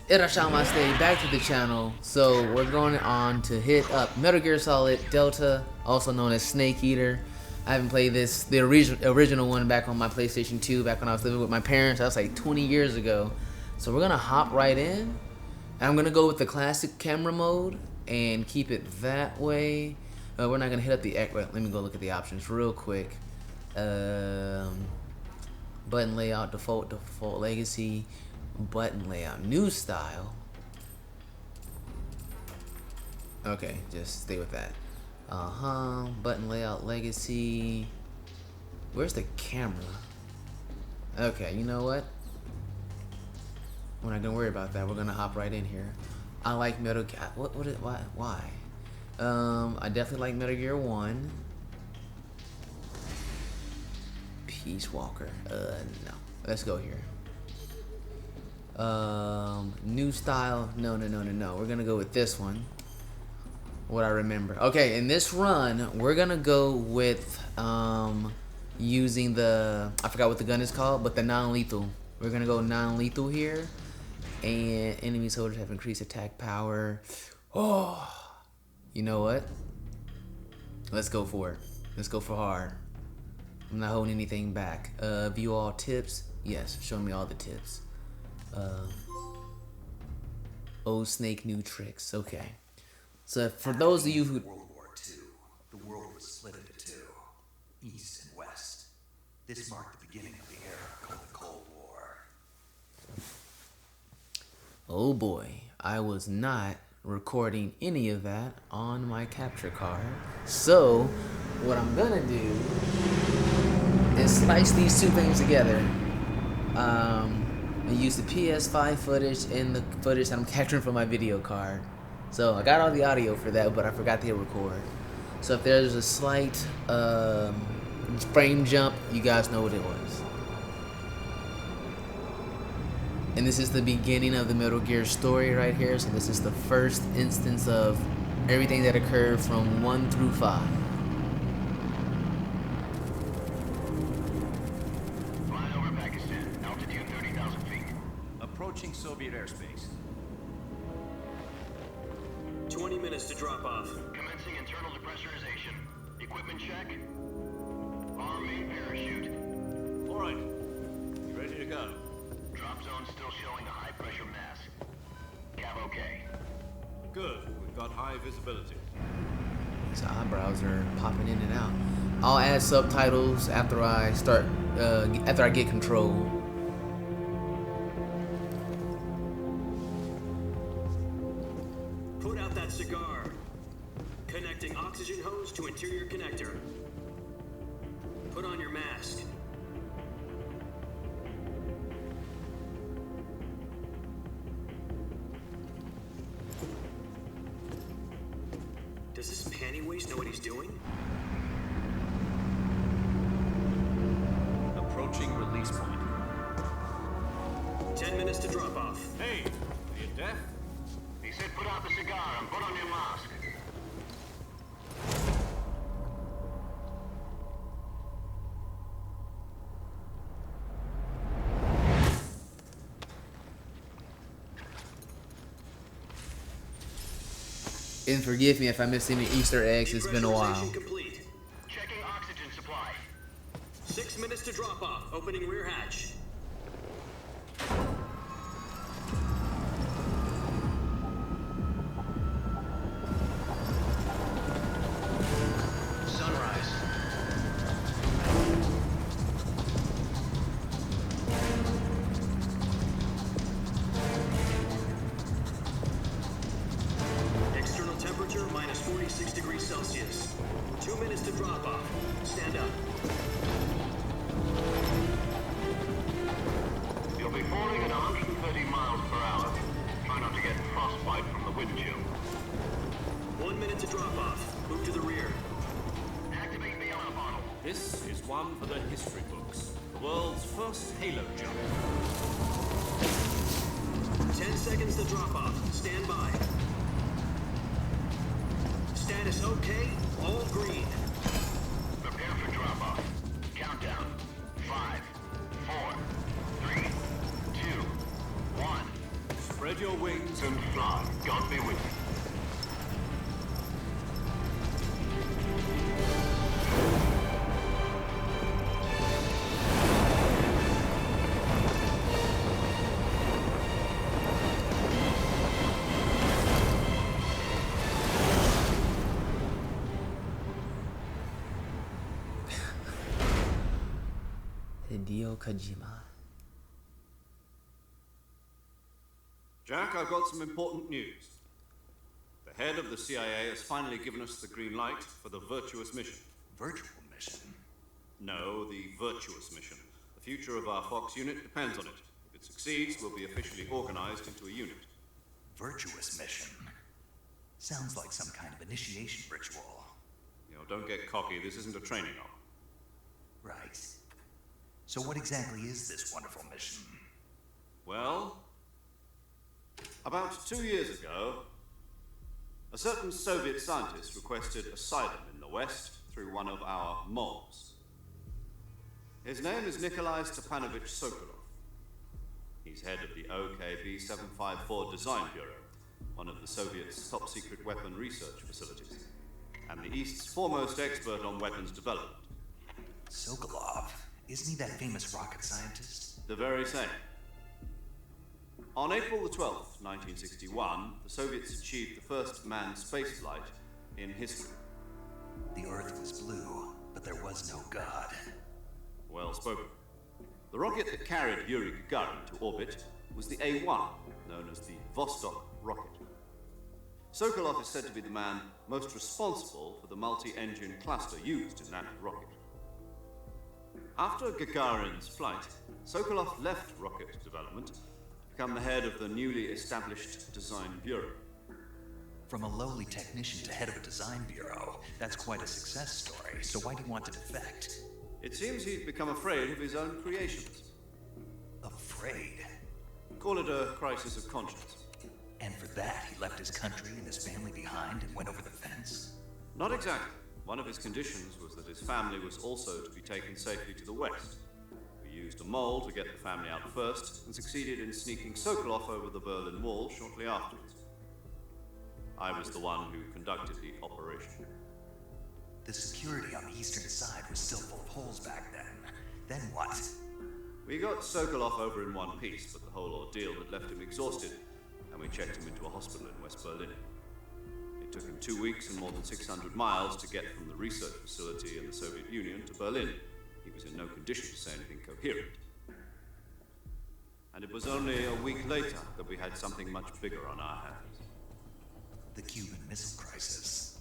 Irashamashite, back to the channel. So we're going on to hit up Metal Gear Solid Delta, also known as Snake Eater. I haven't played this, the original one, back on my PlayStation 2, back when I was living with my parents. That was like 20 years ago. So we're gonna hop right in. And I'm gonna go with the classic camera mode and keep it that way. We're not gonna hit up the, wait, let me go look at the options real quick. Button layout, default legacy. Button layout, new style. Okay, just stay with that. Button layout, legacy. Where's the camera? Okay, you know what? We're not gonna worry about that. We're gonna hop right in here. I like Metal Gear. Why? I definitely like Metal Gear 1. Peace Walker. No. Let's go here. New style. No. We're gonna go with this one. What I remember. Okay, in this run, we're gonna go with using the, I forgot what the gun is called, but the non-lethal. We're gonna go non-lethal here, and enemy soldiers have increased attack power. Oh, you know what? Let's go for it. Let's go for hard. I'm not holding anything back. View all tips. Yes, show me all the tips. Old Snake, new tricks. Okay. So for those of you who World War II, the world was split into two, East and West. This marked the beginning of the era called the Cold War. Oh boy, I was not recording any of that on my capture card. So what I'm gonna do is slice these two things together. And use the PS5 footage and the footage that I'm capturing from my video card. So I got all the audio for that, but I forgot to hit record. So if there's a slight frame jump, you guys know what it was. And this is the beginning of the Metal Gear story right here. So this is the first instance of everything that occurred from 1 through 5. Approaching Soviet airspace. 20 minutes to drop off. Commencing internal depressurization. Equipment check. Arm main parachute. All right. You ready to go? Drop zone still showing a high pressure mass. Cav okay. Good. We've got high visibility. His eyebrows are popping in and out. I'll add subtitles after I start, after I get control. Put out that cigar. Connecting oxygen hose to interior connector. Put on your mask. Does this panty waste know what he's doing? Approaching release point. 10 minutes to drop off. Hey, are you deaf? He said put out the cigar and put on your mask. And forgive me if I missed any Easter eggs, it's been a while. Depressurization complete. Checking oxygen supply. 6 minutes to drop off. Opening rear hatch. Sunrise. External temperature minus 46 degrees Celsius. 2 minutes to drop off. Stand up. You'll be falling at 130 miles per hour. Try not to get frostbite from the wind chill. 1 minute to drop off. Move to the rear. Activate the alarm bottle. This is one for the history books. The world's first Halo jump. 10 seconds to drop off. Stand by. Status okay. All green. Prepare for drop off. Countdown. 5, 4, 3, 2, 1. Spread your wings And fly. God be with you. Hideo Kojima. Jack, I've got some important news. The head of the CIA has finally given us the green light for the virtuous mission. Virtual mission? No, the virtuous mission. The future of our Fox unit depends on it. If it succeeds, we'll be officially organized into a unit. Virtuous mission? Sounds like some kind of initiation ritual. You know, don't get cocky. This isn't a training op. Right. So what exactly is this wonderful mission? Well, about 2 years ago, a certain Soviet scientist requested asylum in the West through one of our mobs. His name is Nikolai Stepanovich Sokolov. He's head of the OKB 754 Design Bureau, one of the Soviets' top-secret weapon research facilities, and the East's foremost expert on weapons development. Sokolov? Isn't he that famous rocket scientist? The very same. On April the 12th, 1961, the Soviets achieved the first manned spaceflight in history. The Earth was blue, but there was no God. Well spoken. The rocket that carried Yuri Gagarin to orbit was the A-1, known as the Vostok rocket. Sokolov is said to be the man most responsible for the multi-engine cluster used in that rocket. After Gagarin's flight, Sokolov left rocket development to become the head of the newly established Design Bureau. From a lowly technician to head of a design bureau, that's quite a success story. So why do you want to defect? It seems he'd become afraid of his own creations. Afraid? Call it a crisis of conscience. And for that, he left his country and his family behind and went over the fence? Not exactly. One of his conditions was that his family was also to be taken safely to the west. We used a mole to get the family out first and succeeded in sneaking Sokolov over the Berlin Wall shortly afterwards. I was the one who conducted the operation. The security on the eastern side was still full of holes back then. Then what? We got Sokolov over in one piece, but the whole ordeal had left him exhausted, and we checked him into a hospital in West Berlin. It took him 2 weeks and more than 600 miles to get from the research facility in the Soviet Union to Berlin. He was in no condition to say anything coherent. And it was only a week later that we had something much bigger on our hands. The Cuban Missile Crisis.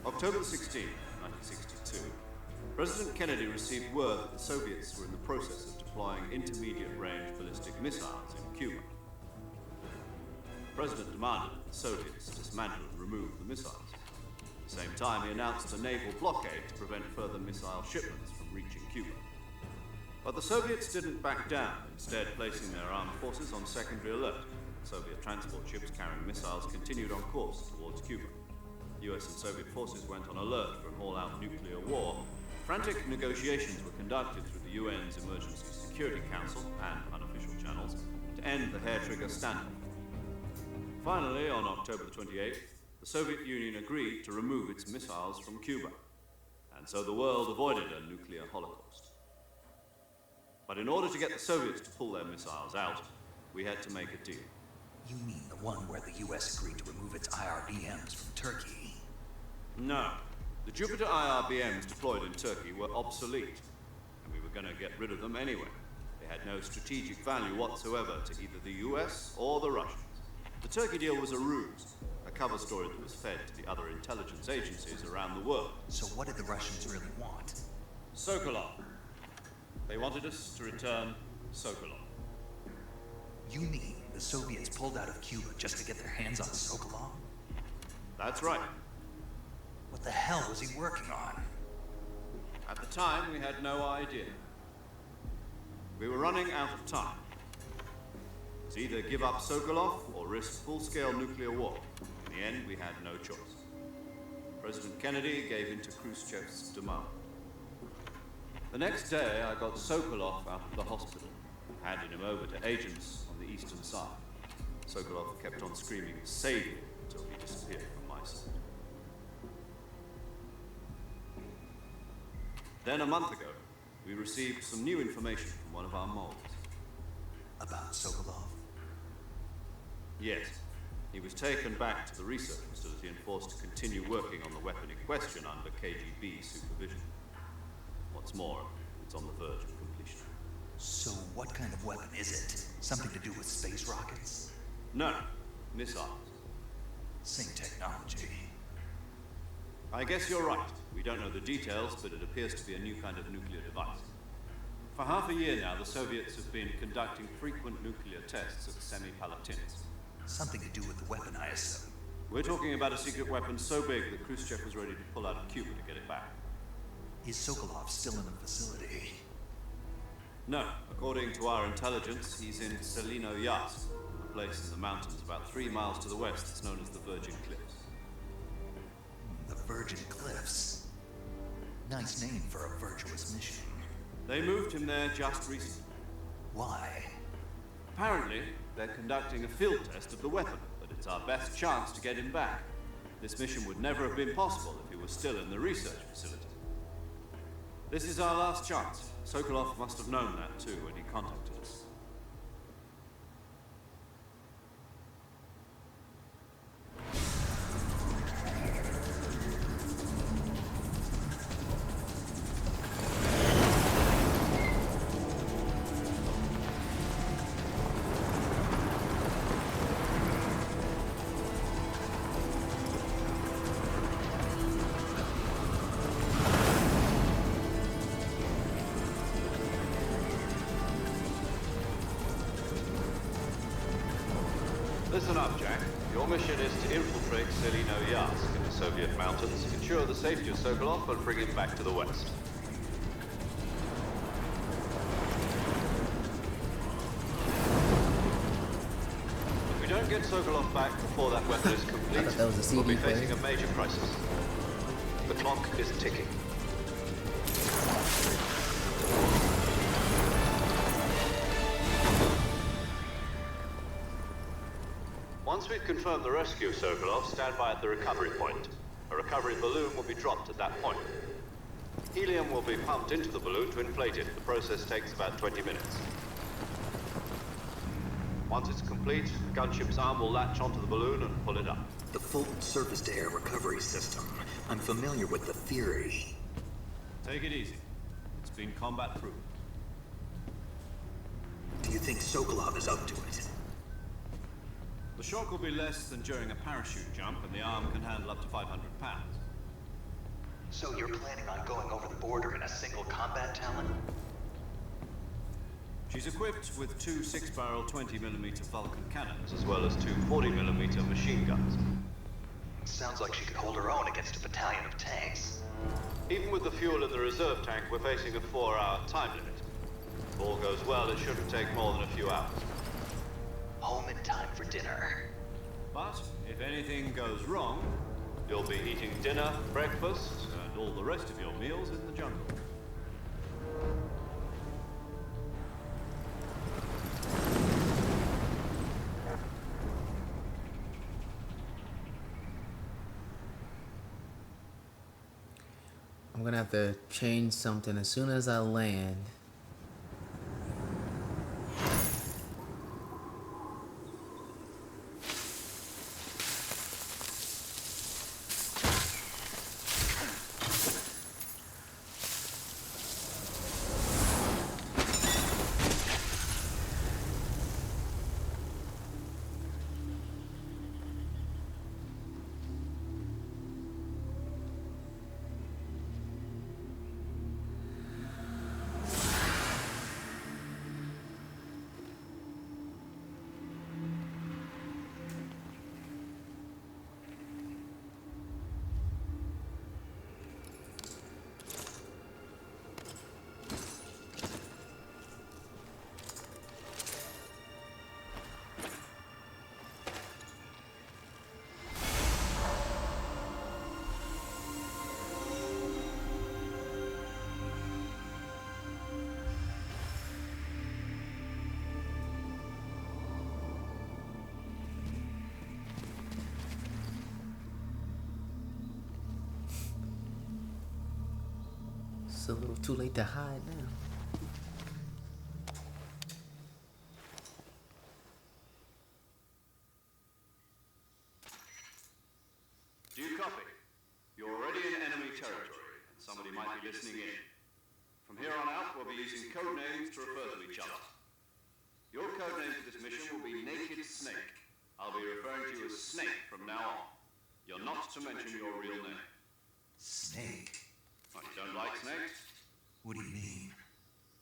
October 16, 1962, President Kennedy received word that the Soviets were in the process of deploying intermediate-range ballistic missiles in Cuba. The President demanded that the Soviets dismantle and remove the missiles. At the same time, he announced a naval blockade to prevent further missile shipments from reaching Cuba. But the Soviets didn't back down, instead placing their armed forces on secondary alert. Soviet transport ships carrying missiles continued on course towards Cuba. US and Soviet forces went on alert for an all-out nuclear war. Frantic negotiations were conducted through the UN's Emergency Security Council and unofficial channels to end the hair-trigger standoff. Finally, on October 28th, the Soviet Union agreed to remove its missiles from Cuba, and so the world avoided a nuclear holocaust. But in order to get the Soviets to pull their missiles out, we had to make a deal. You mean the one where the US agreed to remove its IRBMs from Turkey? No. The Jupiter IRBMs deployed in Turkey were obsolete, and we were going to get rid of them anyway. They had no strategic value whatsoever to either the US or the Russians. The Turkey deal was a ruse, a cover story that was fed to the other intelligence agencies around the world. So what did the Russians really want? Sokolov. They wanted us to return Sokolov. You mean the Soviets pulled out of Cuba just to get their hands on Sokolov? That's right. What the hell was he working on? At the time, we had no idea. We were running out of time. It was either give up Sokolov or risk full-scale nuclear war. In the end, we had no choice. President Kennedy gave in to Khrushchev's demand. The next day, I got Sokolov out of the hospital and handed him over to agents on the eastern side. Sokolov kept on screaming, "Save me," until he disappeared from my sight. Then a month ago, we received some new information from one of our moles. About Sokolov? Yes. He was taken back to the research facility and forced to continue working on the weapon in question under KGB supervision. What's more, it's on the verge of completion. So what kind of weapon is it? Something to do with space rockets? No, missiles. Same technology. I guess you're right. We don't know the details, but it appears to be a new kind of nuclear device. For half a year now, the Soviets have been conducting frequent nuclear tests of semi-Palatins. Something to do with the weapon, I assume. We're talking about a secret weapon so big that Khrushchev was ready to pull out of Cuba to get it back. Is Sokolov still in the facility? No. According to our intelligence, he's in Selino Yas, a place in the mountains about 3 miles to the west that's known as the Virgin Cliffs. The Virgin Cliffs. Nice name for a virtuous mission. They moved him there just recently. Why? Apparently, they're conducting a field test of the weapon, but it's our best chance to get him back. This mission would never have been possible if he was still in the research facility. This is our last chance. Sokolov must have known that too when he contacted us. Listen up, Jack. Your mission is to infiltrate Selino Yask in the Soviet mountains, ensure the safety of Sokolov, and bring him back to the west. If we don't get Sokolov back before that weapon is complete, I thought that was a CD we'll be player. facing a major crisis. The clock is ticking. Once we've confirmed the rescue of Sokolov, stand by at the recovery point. A recovery balloon will be dropped at that point. Helium will be pumped into the balloon to inflate it. The process takes about 20 minutes. Once it's complete, the gunship's arm will latch onto the balloon and pull it up. The full surface-to-air recovery system. I'm familiar with the theory. Take it easy. It's been combat-proof. Do you think Sokolov is up to it? The shock will be less than during a parachute jump, and the arm can handle up to 500 pounds. So you're planning on going over the border in a single combat Talon? She's equipped with 2 6-barrel 20mm Vulcan cannons, as well as 2 40mm machine guns. Sounds like she could hold her own against a battalion of tanks. Even with the fuel in the reserve tank, we're facing a 4-hour time limit. If all goes well, it shouldn't take more than a few hours. Home in time for dinner. But if anything goes wrong, you'll be eating dinner, breakfast, and all the rest of your meals in the jungle. I'm gonna have to change something as soon as I land. It's a little too late to hide now. Do you copy? You're already in enemy territory, and somebody might be listening in. From here on out, we'll be using code names to refer to each other. Your code name for this mission will be Naked Snake. I'll be referring to you as Snake from now on. You're not to mention your real name. Snake? Oh, you don't like snakes? What do you mean?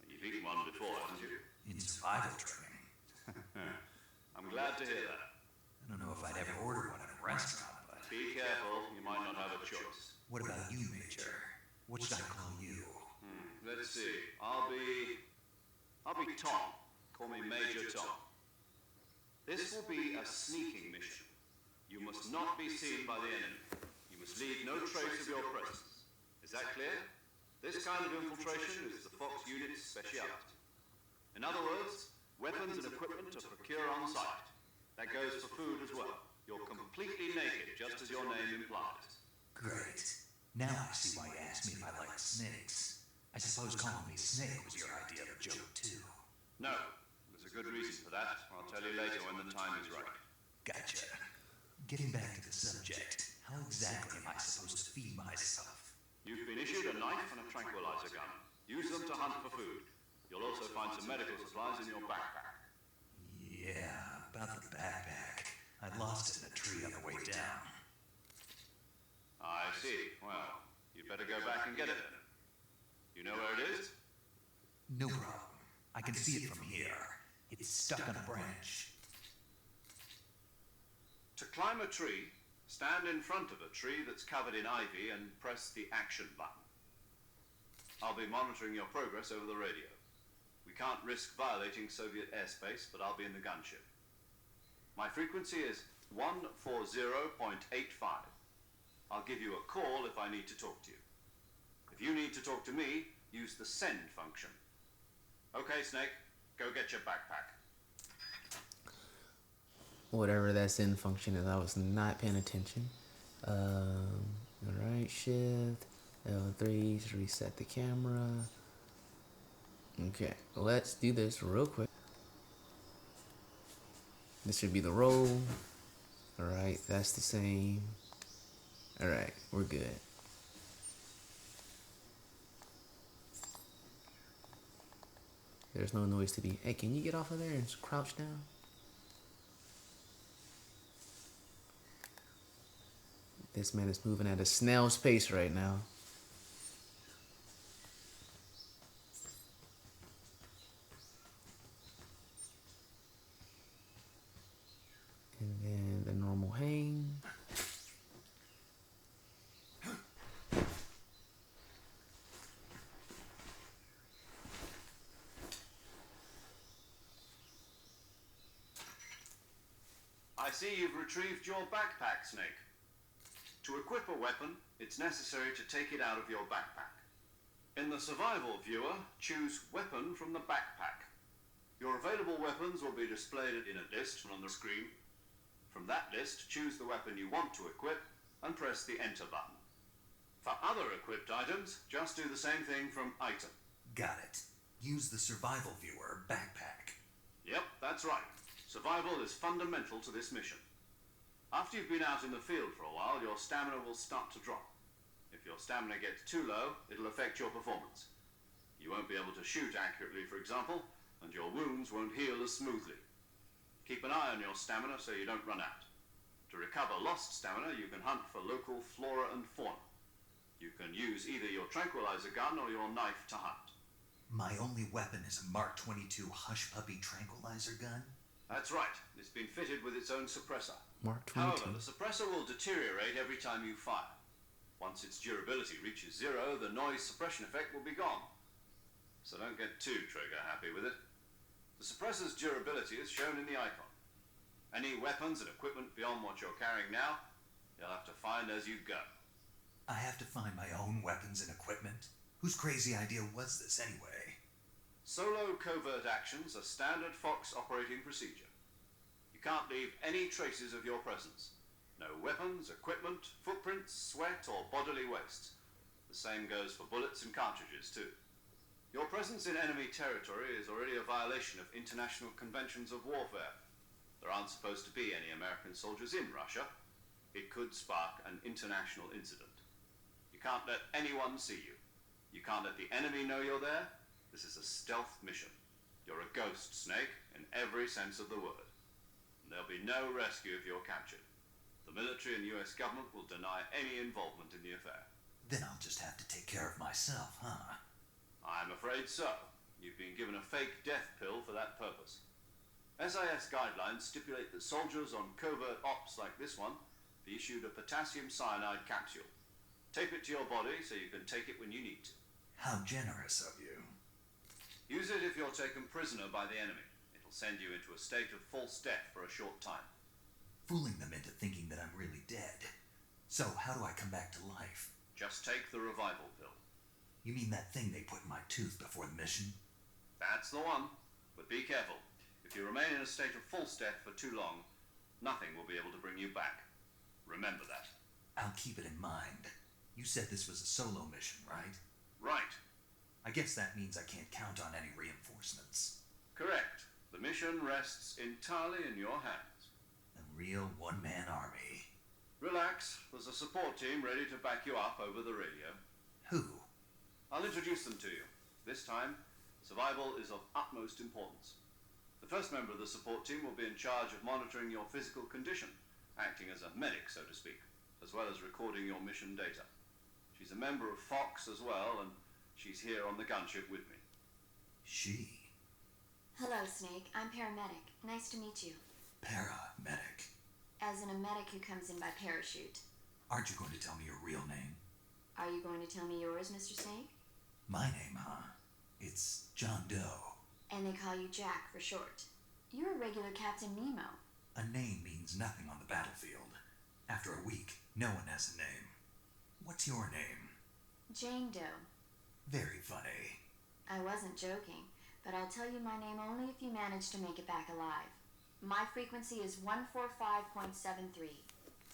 You've eaten one before, haven't you? In survival training? I'm glad to hear that. I don't know if I'd ever order one at a restaurant, but... Be careful, you might not have a choice. What about you, Major? What should I call you? Let's see. I'll be Tom. Call me Major Tom. This will be a sneaking mission. You must not be seen by the enemy. You must leave no trace of your presence. Is that clear? This kind of infiltration is the Fox unit's speciality. In other words, weapons and equipment are procured on site. That goes for food as well. You're completely naked, just as your name implies. Great. Now I see why you asked me if I liked snakes. I suppose calling me Snake was your idea of a joke, too. No, there's a good reason for that. I'll tell you later when the time is right. Gotcha. Getting back to the subject, how exactly am I supposed to feed myself? You've been issued a knife and a tranquilizer gun. Use them to hunt for food. You'll also find some medical supplies in your backpack. Yeah, about the backpack. I lost it in a tree on the way down. I see. Well, you'd better go back and get it then. You know where it is? No problem. I can see it from here. It's stuck on a branch. To climb a tree, stand in front of a tree that's covered in ivy and press the action button. I'll be monitoring your progress over the radio. We can't risk violating Soviet airspace, but I'll be in the gunship. My frequency is 140.85. I'll give you a call if I need to talk to you. If you need to talk to me, use the send function. Okay, Snake, go get your backpack. Whatever that send function is, I was not paying attention. Alright, shift, L3 to reset the camera. Okay, let's do this real quick. This should be the roll. Alright, that's the same. Alright, we're good. There's no noise to be. Hey, can you get off of there and crouch down? This man is moving at a snail's pace right now. And then the normal hang. I see you've retrieved your backpack, Snake. To equip a weapon, it's necessary to take it out of your backpack. In the survival viewer, choose Weapon from the backpack. Your available weapons will be displayed in a list on the screen. From that list, choose the weapon you want to equip and press the Enter button. For other equipped items, just do the same thing from Item. Got it. Use the survival viewer backpack. Yep, that's right. Survival is fundamental to this mission. After you've been out in the field for a while, your stamina will start to drop. If your stamina gets too low, it'll affect your performance. You won't be able to shoot accurately, for example, and your wounds won't heal as smoothly. Keep an eye on your stamina so you don't run out. To recover lost stamina, you can hunt for local flora and fauna. You can use either your tranquilizer gun or your knife to hunt. My only weapon is a Mark 22 Hush Puppy tranquilizer gun? That's right. It's been fitted with its own suppressor. Mark 22. However, the suppressor will deteriorate every time you fire. Once its durability reaches 0, the noise suppression effect will be gone. So don't get too trigger happy with it. The suppressor's durability is shown in the icon. Any weapons and equipment beyond what you're carrying now, you'll have to find as you go. I have to find my own weapons and equipment? Whose crazy idea was this anyway? Solo covert actions are standard Fox operating procedure. You can't leave any traces of your presence. No weapons, equipment, footprints, sweat, or bodily waste. The same goes for bullets and cartridges, too. Your presence in enemy territory is already a violation of international conventions of warfare. There aren't supposed to be any American soldiers in Russia. It could spark an international incident. You can't let anyone see you. You can't let the enemy know you're there. This is a stealth mission. You're a ghost, Snake, in every sense of the word. And there'll be no rescue if you're captured. The military and US government will deny any involvement in the affair. Then I'll just have to take care of myself, huh? I'm afraid so. You've been given a fake death pill for that purpose. SIS guidelines stipulate that soldiers on covert ops like this one be issued a potassium cyanide capsule. Tape it to your body so you can take it when you need to. How generous of you. Use it if you're taken prisoner by the enemy. It'll send you into a state of false death for a short time. Fooling them into thinking that I'm really dead. So how do I come back to life? Just take the revival pill. You mean that thing they put in my tooth before the mission? That's the one. But be careful. If you remain in a state of false death for too long, nothing will be able to bring you back. Remember that. I'll keep it in mind. You said this was a solo mission, right? Right. I guess that means I can't count on any reinforcements. Correct. The mission rests entirely in your hands. A real one-man army. Relax. There's a support team ready to back you up over the radio. Who? I'll introduce them to you. This time, survival is of utmost importance. The first member of the support team will be in charge of monitoring your physical condition, acting as a medic, so to speak, as well as recording your mission data. She's a member of Fox as well, and she's here on the gunship with me. She? Hello, Snake. I'm paramedic. Nice to meet you. Paramedic. As in a medic who comes in by parachute. Aren't you going to tell me your real name? Are you going to tell me yours, Mr. Snake? My name, huh? It's John Doe. And they call you Jack for short. You're a regular Captain Nemo. A name means nothing on the battlefield. After a week, no one has a name. What's your name? Jane Doe. Very funny. I wasn't joking, but I'll tell you my name only if you manage to make it back alive. My frequency is 145.73.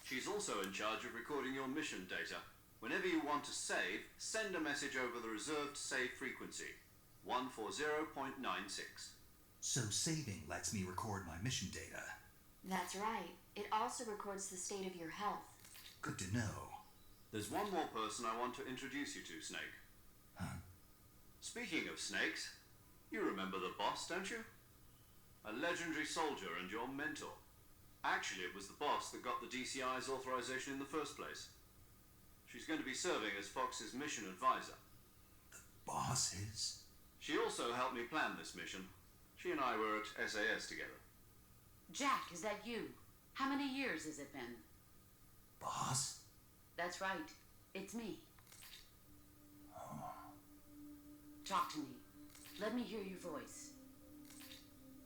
She's also in charge of recording your mission data. Whenever you want to save, send a message over the reserved save frequency, 140.96. So saving lets me record my mission data. That's right. It also records the state of your health. Good to know. There's one more person I want to introduce you to, Snake. Huh? Speaking of snakes, you remember the boss, don't you? A legendary soldier and your mentor. Actually, it was the boss that got the DCI's authorization in the first place. She's going to be serving as Fox's mission advisor. The boss is? She also helped me plan this mission. She and I were at SAS together. Jack, is that you? How many years has it been? Boss? That's right. It's me. Oh. Talk to me. Let me hear your voice.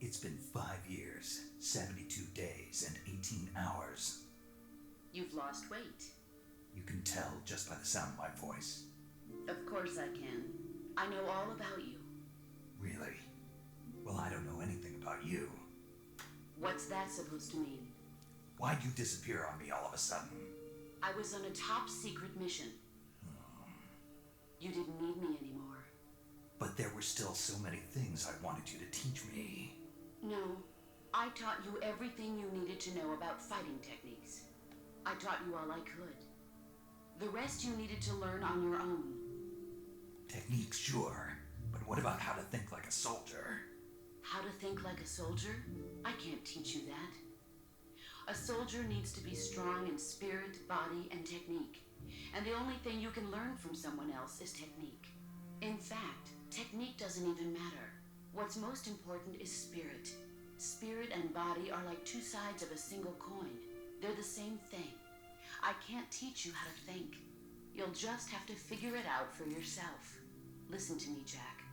It's been 5 years, 72 days, and 18 hours. You've lost weight. You can tell just by the sound of my voice. Of course I can. I know all about you. Really? Well, I don't know anything about you. What's that supposed to mean? Why'd you disappear on me all of a sudden? I was on a top secret mission. You didn't need me anymore. But there were still so many things I wanted you to teach me. No, I taught you everything you needed to know about fighting techniques. I taught you all I could. The rest you needed to learn on your own. Techniques, sure. But what about how to think like a soldier? How to think like a soldier? I can't teach you that. A soldier needs to be strong in spirit, body, and technique. And the only thing you can learn from someone else is technique. In fact, technique doesn't even matter. What's most important is spirit. Spirit and body are like two sides of a single coin. They're the same thing. I can't teach you how to think. You'll just have to figure it out for yourself. Listen to me, Jack.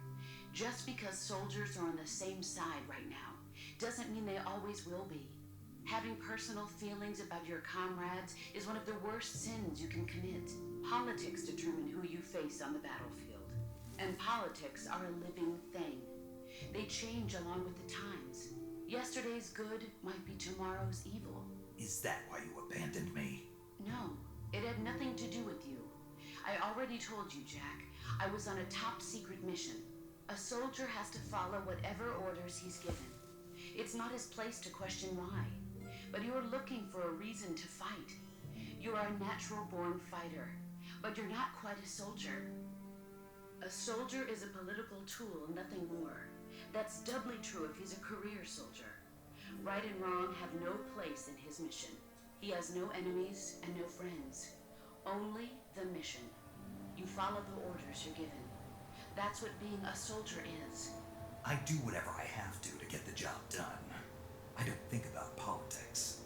Just because soldiers are on the same side right now doesn't mean they always will be. Having personal feelings about your comrades is one of the worst sins you can commit. Politics determine who you face on the battlefield. And politics are a living thing. They change along with the times. Yesterday's good might be tomorrow's evil. Is that why you abandoned me? No, it had nothing to do with you. I already told you, Jack. I was on a top secret mission. A soldier has to follow whatever orders he's given. It's not his place to question why. But you're looking for a reason to fight. You are a natural-born fighter, but you're not quite a soldier. A soldier is a political tool, nothing more. That's doubly true if he's a career soldier. Right and wrong have no place in his mission. He has no enemies and no friends. Only the mission. You follow the orders you're given. That's what being a soldier is. I do whatever I have to get the job done. I don't think about politics.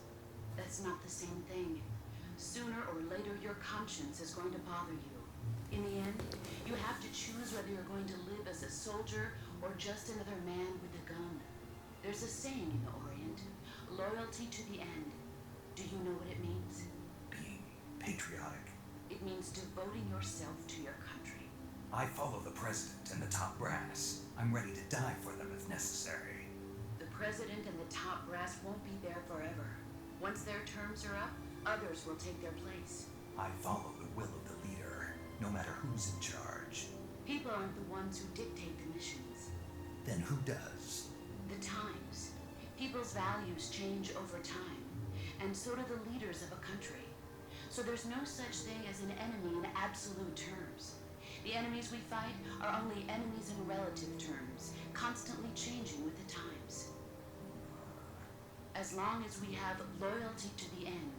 That's not the same thing. Sooner or later, your conscience is going to bother you. In the end, you have to choose whether you're going to live as a soldier or just another man with a gun. There's a saying in the Orient, loyalty to the end. Do you know what it means? Being patriotic. It means devoting yourself to your country. I follow the president and the top brass. I'm ready to die for them if necessary. The president and the top brass won't be there forever. Once their terms are up, others will take their place. I follow the will of the leader, no matter who's in charge. People aren't the ones who dictate the missions. Then who does? The times. People's values change over time, and so do the leaders of a country. So there's no such thing as an enemy in absolute terms. The enemies we fight are only enemies in relative terms, constantly changing with the times. As long as we have loyalty to the end,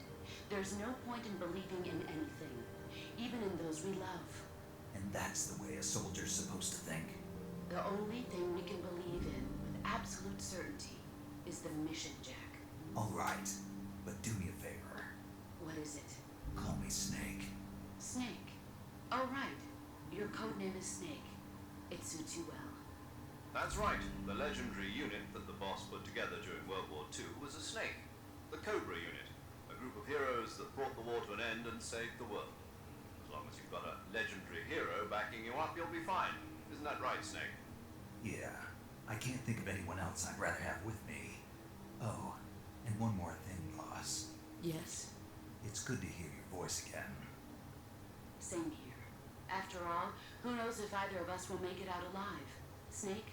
there's no point in believing in anything, even in those we love. And that's the way a soldier's supposed to think. The only thing we can believe in with absolute certainty is the mission, Jack. All right, but do me a favor. What is it? Call me Snake. Snake. Oh, right. Your code name is Snake. It suits you well. That's right. The legendary unit that the boss put together during World War II was a snake. The Cobra unit. A group of heroes that brought the war to an end and saved the world. As long as you've got a legendary hero backing you up, you'll be fine. Isn't that right, Snake? Yeah, I can't think of anyone else I'd rather have with me. Oh, and one more thing, boss. Yes. It's good to hear your voice again. Same here. After all, who knows if either of us will make it out alive? Snake,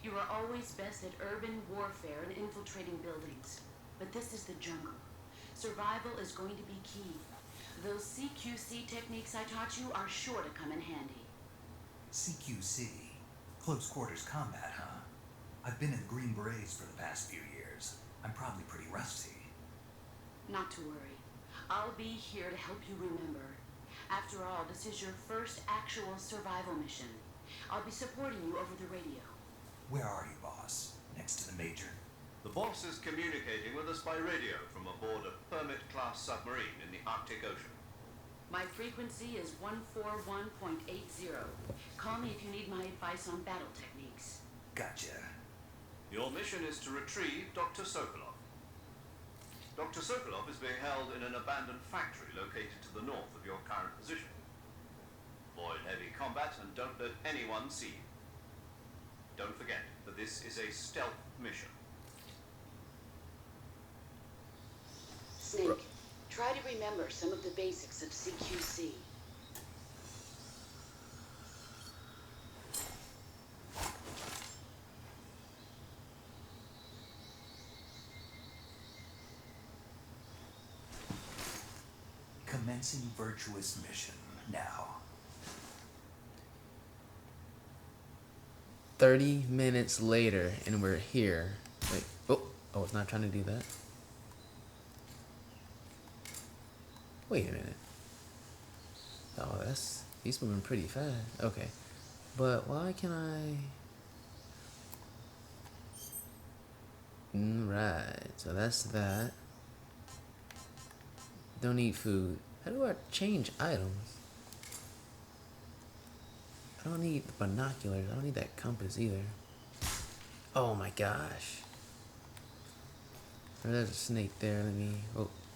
you are always best at urban warfare and infiltrating buildings. But this is the jungle. Survival is going to be key. Those CQC techniques I taught you are sure to come in handy. CQC? Close quarters combat, huh? I've been in the Green Berets for the past few years. I'm probably pretty rusty. Not to worry. I'll be here to help you remember. After all, this is your first actual survival mission. I'll be supporting you over the radio. Where are you, boss? Next to the major? The boss is communicating with us by radio from aboard a Permit-class submarine in the Arctic Ocean. My frequency is 141.80. Call me if you need my advice on battle techniques. Gotcha. Your mission is to retrieve Dr. Sokolov. Dr. Sokolov is being held in an abandoned factory located to the north of your current position. Avoid heavy combat and don't let anyone see you. Don't forget that this is a stealth mission. Snake, try to remember some of the basics of CQC. Commencing virtuous mission now. 30 minutes later, and we're here. Wait, oh, it's not trying to do that. Wait a minute. Oh, he's moving pretty fast. Okay, but why can I? Right, so that's that. Don't eat food. How do I change items? I don't need binoculars. I don't need that compass either. Oh my gosh. There's a snake there. Let me.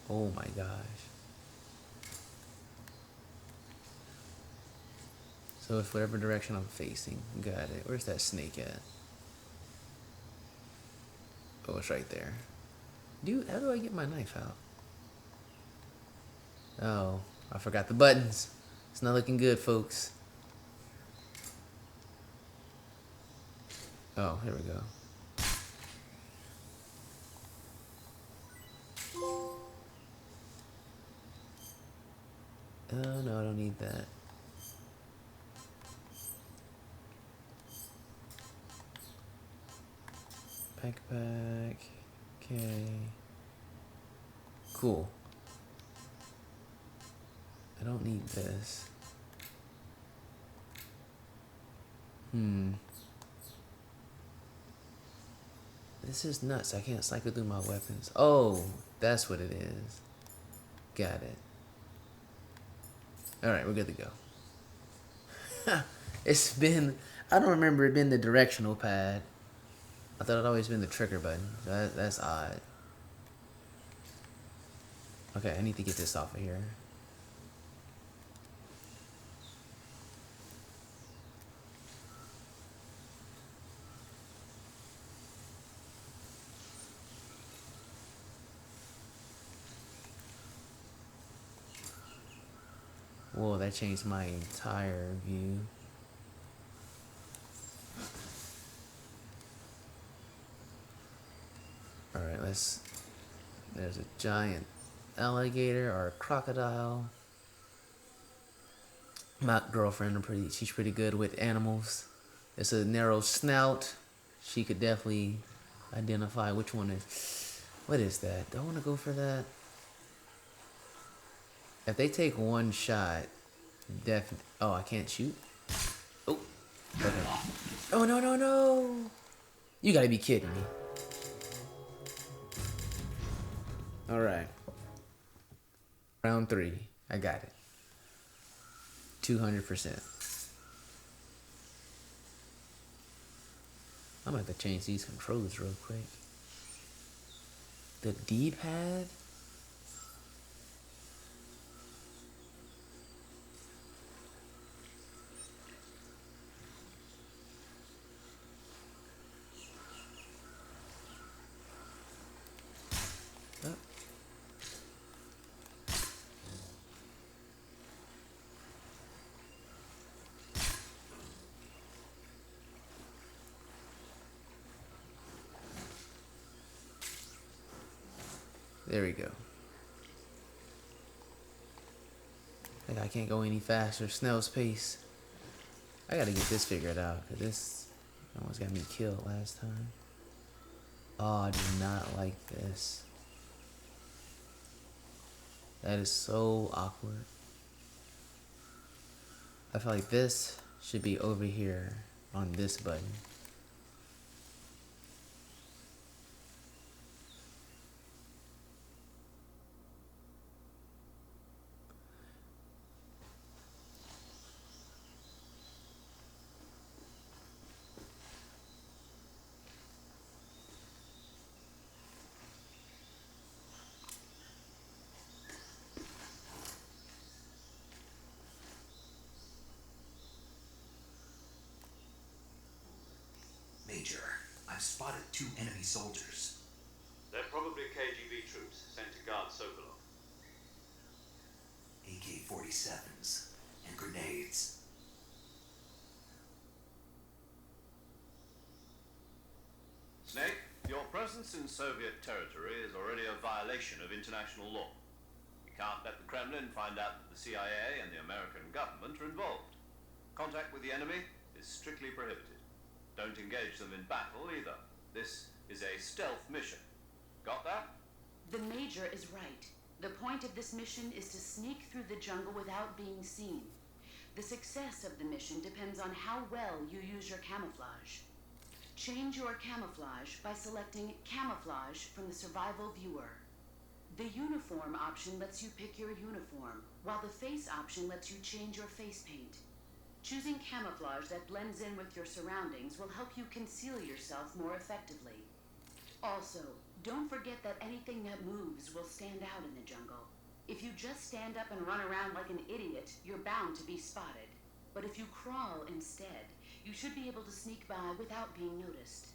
Oh my gosh. So it's whatever direction I'm facing. Got it. Where's that snake at? Oh, it's right there. Dude, how do I get my knife out? Oh, I forgot the buttons. It's not looking good, folks. Oh, here we go. Oh, no, I don't need that. Backpack. Okay. Cool. I don't need this. This is nuts. I can't cycle through my weapons. Oh, that's what it is. Got it. Alright, we're good to go. It's been... I don't remember it being the directional pad. I thought it'd always been the trigger button. That's odd. Okay, I need to get this off of here. Whoa, that changed my entire view. Alright, let's... There's a giant alligator or a crocodile. My girlfriend, she's pretty good with animals. It's a narrow snout. She could definitely identify which one is... What is that? Do I want to go for that? If they take one shot, definitely... Oh, I can't shoot? Oh, okay. Oh, no, no, no! You gotta be kidding me. Alright. Round 3. I got it. 200%. I'm gonna have to change these controls real quick. The D-pad? There we go. Like I can't go any faster. Snail's pace. I gotta get this figured out, because this almost got me killed last time. Oh, I do not like this. That is so awkward. I feel like this should be over here on this button. Major, I've spotted 2 enemy soldiers. They're probably KGB troops sent to guard Sokolov. AK-47s and grenades. Snake, your presence in Soviet territory is already a violation of international law. You can't let the Kremlin find out that the CIA and the American government are involved. Contact with the enemy is strictly prohibited. Don't engage them in battle either. This is a stealth mission. Got that? The Major is right. The point of this mission is to sneak through the jungle without being seen. The success of the mission depends on how well you use your camouflage. Change your camouflage by selecting Camouflage from the Survival Viewer. The Uniform option lets you pick your uniform, while the Face option lets you change your face paint. Choosing camouflage that blends in with your surroundings will help you conceal yourself more effectively. Also, don't forget that anything that moves will stand out in the jungle. If you just stand up and run around like an idiot, you're bound to be spotted. But if you crawl instead, you should be able to sneak by without being noticed.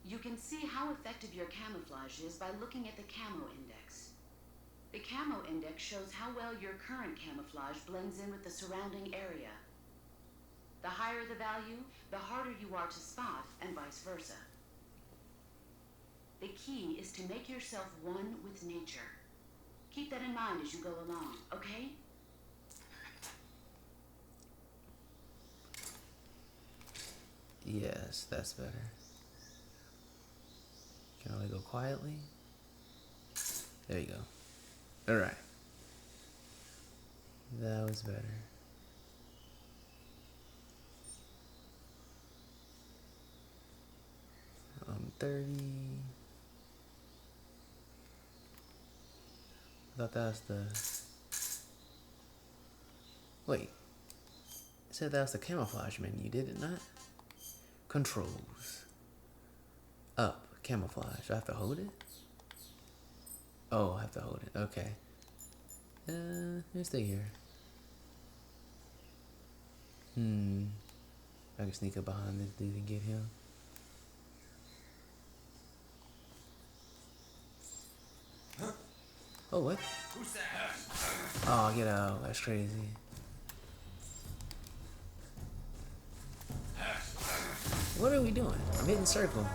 You can see how effective your camouflage is by looking at the camo index. The camo camo index shows how well your current camouflage blends in with the surrounding area. The higher the value, the harder you are to spot, and vice versa. The key is to make yourself one with nature. Keep that in mind as you go along, okay? Yes, that's better. Can only go quietly. There you go. Alright. That was better. 30. I thought that was the... Wait. It said that was the camouflage menu, did it not? Controls. Up. Camouflage. Do I have to hold it? Oh, I have to hold it. Okay. Let's stay here. I can sneak up behind this dude and get him. Oh, what? Who's that? Oh, get out. That's crazy. What are we doing? I'm hitting circle. HQ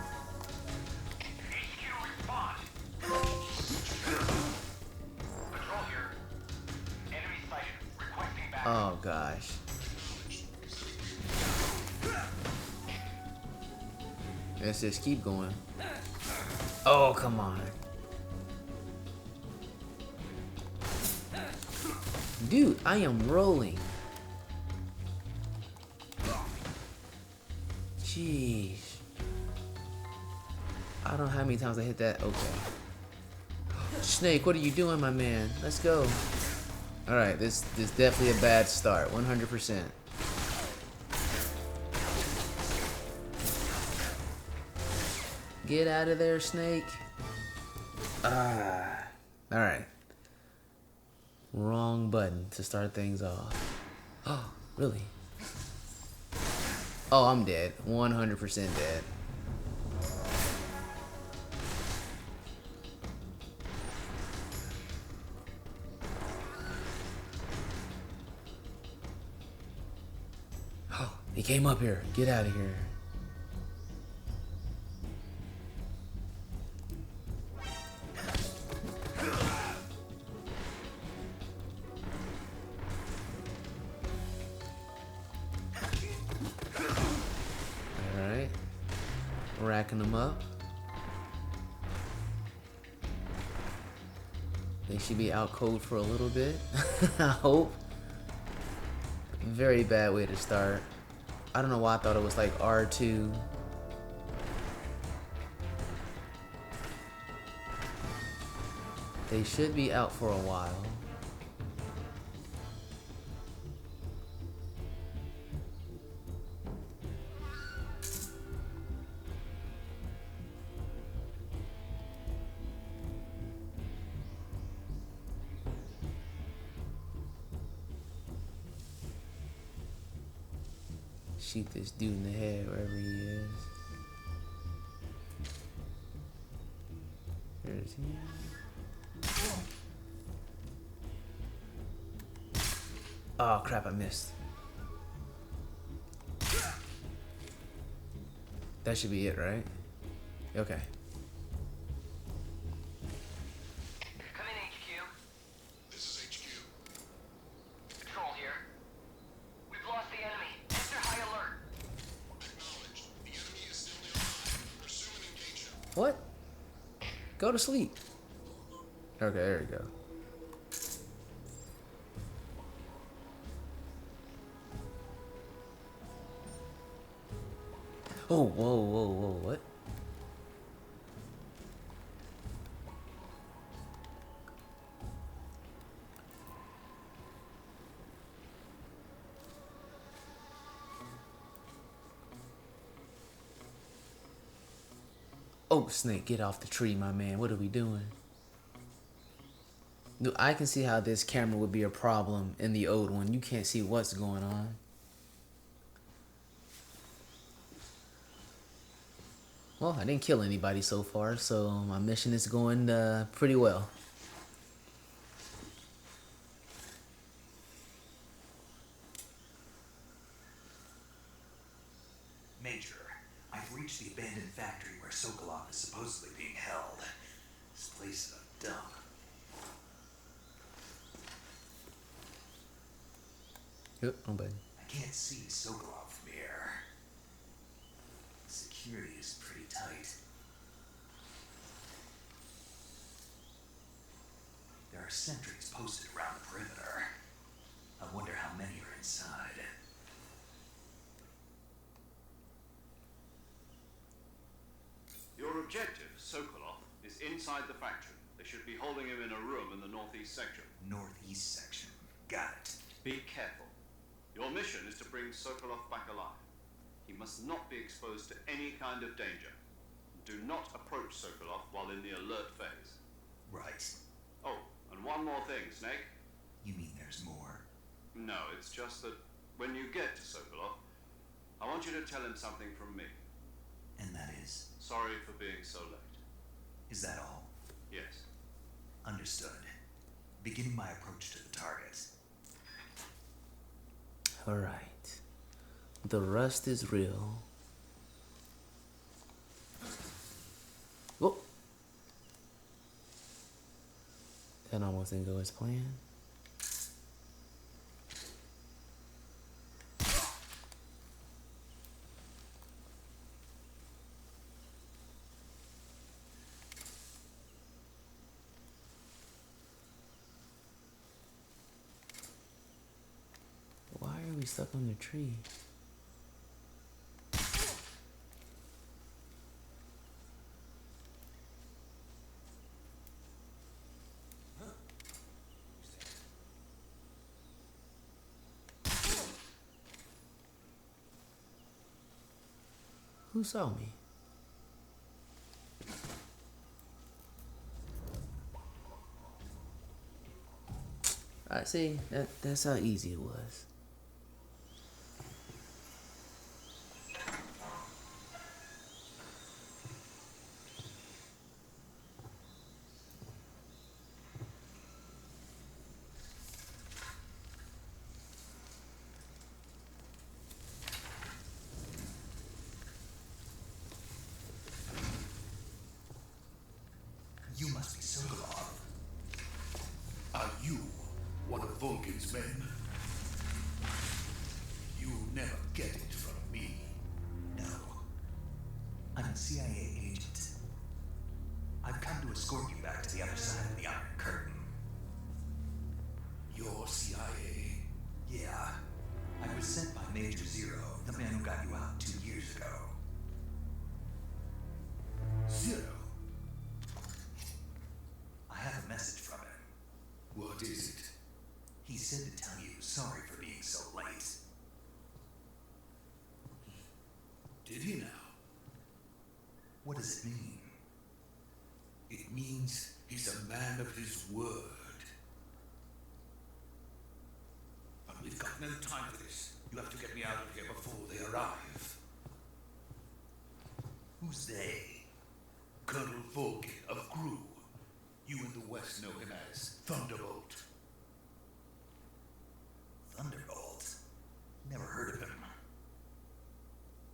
response. Control here. Enemy sighted. Requesting back. Oh, gosh. Let's just keep going. Oh, come on. Dude, I am rolling. Jeez. I don't know how many times I hit that. Okay. Snake, what are you doing, my man? Let's go. Alright, this is definitely a bad start. 100%. Get out of there, Snake. Ah. Alright. Wrong button to start things off. Oh, really? Oh, I'm dead. 100% dead. Oh, he came up here. Get out of here. Racking them up. They should be out cold for a little bit. I hope. Very bad way to start. I don't know why I thought it was like R2. They should be out for a while. Shoot this dude in the head wherever he is. Where is he? Oh crap, I missed. That should be it, right? Okay. Come in, HQ. This is HQ. Control here. We've lost the enemy. Enter high alert. Acknowledged. The enemy is still nearby. Pursue and engage him. What? Go to sleep. Okay, there we go. Oh, whoa, whoa, whoa, what? Oh, Snake, get off the tree, my man. What are we doing? Dude, I can see how this camera would be a problem in the old one. You can't see what's going on. Well, I didn't kill anybody so far, so my mission is going pretty well. Major, I've reached the abandoned factory where Sokolov is supposedly being held. This place is a dump. Yep, no button. I can't see Sokolov from here. Security is pretty tight. There are sentries posted around the perimeter. I wonder how many are inside. Your objective, Sokolov, is inside the factory. They should be holding him in a room in the northeast section. Northeast section. Got it. Be careful. Your mission is to bring Sokolov back alive. He must not be exposed to any kind of danger. Do not approach Sokolov while in the alert phase. Right. Oh, and one more thing, Snake. You mean there's more? No, it's just that when you get to Sokolov, I want you to tell him something from me. And that is? Sorry for being so late. Is that all? Yes. Understood. Beginning my approach to the target. Alright. The rust is real. Whoop. That almost didn't go as planned. Why are we stuck on the tree? Who saw me? I see. That's how easy it was. You must be Sokolov. Are you one of Vulcan's men? You'll never get it from me. No. I'm a CIA agent. I've come to escort you back to the other side of the Iron Curtain. You're CIA? Yeah. I was sent by Major Zero, the man who got you out 2 years ago. Zero? I have a message from him. What is it? He said to tell you sorry for being so late. Did he now? What does it mean? It means he's a man of his word. But we've got no time for this. You have to get me out of here before they arrive. Who's they? Colonel Vulcan of Gru. You in the West know him as Thunderbolt. Thunderbolt? Never heard of him.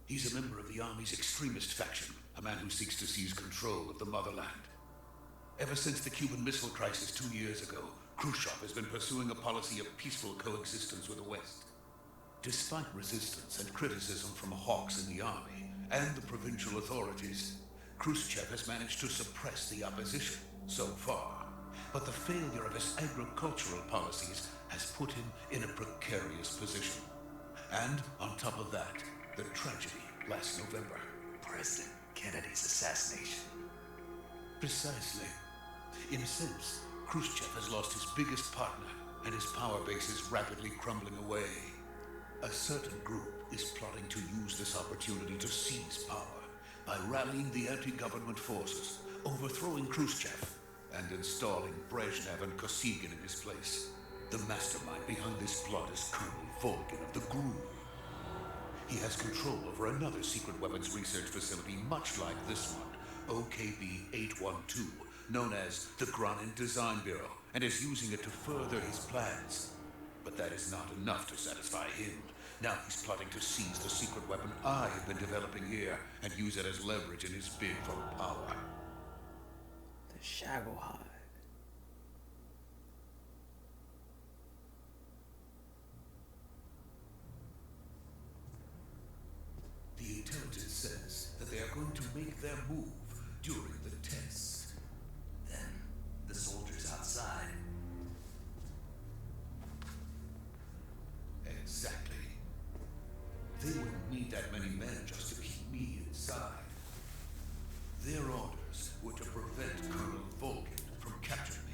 He's a member of the Army's extremist faction, a man who seeks to seize control of the motherland. Ever since the Cuban Missile Crisis 2 years ago, Khrushchev has been pursuing a policy of peaceful coexistence with the West. Despite resistance and criticism from hawks in the army and the provincial authorities, Khrushchev has managed to suppress the opposition so far. But the failure of his agricultural policies has put him in a precarious position. And on top of that, the tragedy last November. President Kennedy's assassination. Precisely. In a sense, Khrushchev has lost his biggest partner, and his power base is rapidly crumbling away. A certain group is plotting to use this opportunity to seize power by rallying the anti-government forces, overthrowing Khrushchev, and installing Brezhnev and Kosygin in his place. The mastermind behind this plot is Colonel Vulcan of the Gru. He has control over another secret weapons research facility much like this one, OKB-812, known as the Granin Design Bureau, and is using it to further his plans. But that is not enough to satisfy him. Now he's plotting to seize the secret weapon I have been developing here and use it as leverage in his bid for power. The Shagglehide. The intelligence says that they are going to make their move during the test. Then, the soldiers outside. Exactly. They wouldn't need that many men just to keep me inside. Their orders were to prevent Colonel Vulcan from capturing me.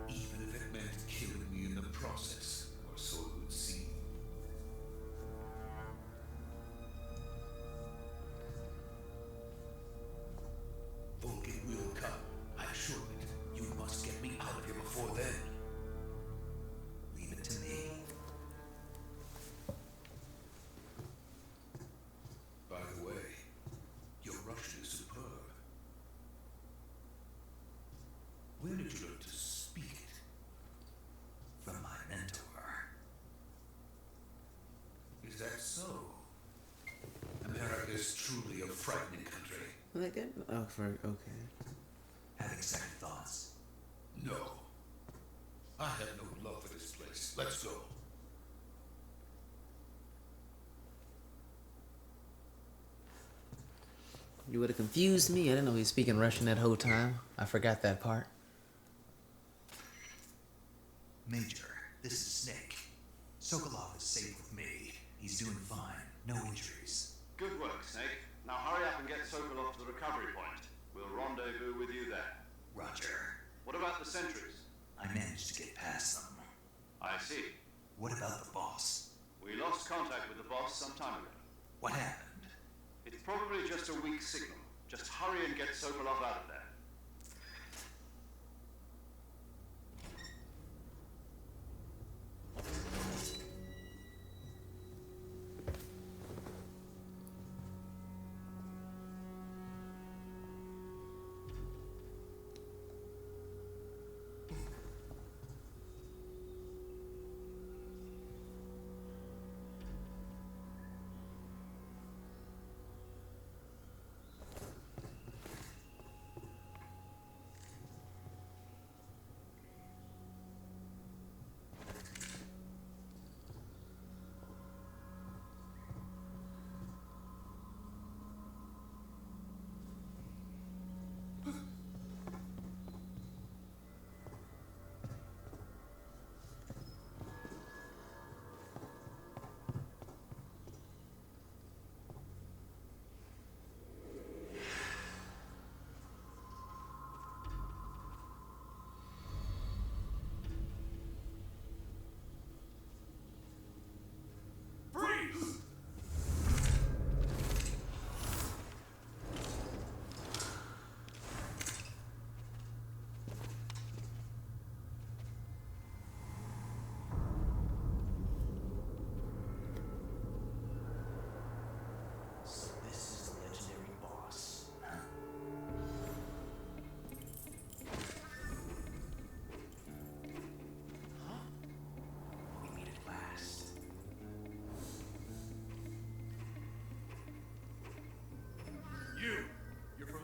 Even if it meant killing me in the process, or so it would seem. Vulcan will come. I'm sure of it. You must get me out of here before then. Leave it to me. By the way, your Russian is superb. Where did you learn to speak it? From my mentor. Is that so? America is truly a frightening country. Like that? Oh, okay. Having second thoughts. No. I have no love for this place. Let's go. You would have confused me. I didn't know he was speaking Russian that whole time. I forgot that part. Major, this is Snake. Sokolov is safe with me. He's doing fine. No injuries. Good work, Snake. Now hurry up and get Sokolov to the recovery point. We'll rendezvous with you there. Roger. What about the sentries? I managed to get past them. I see. What about the boss? We lost contact with the boss some time ago. What happened? It's probably just a weak signal. Just hurry and get Sokolov out of there.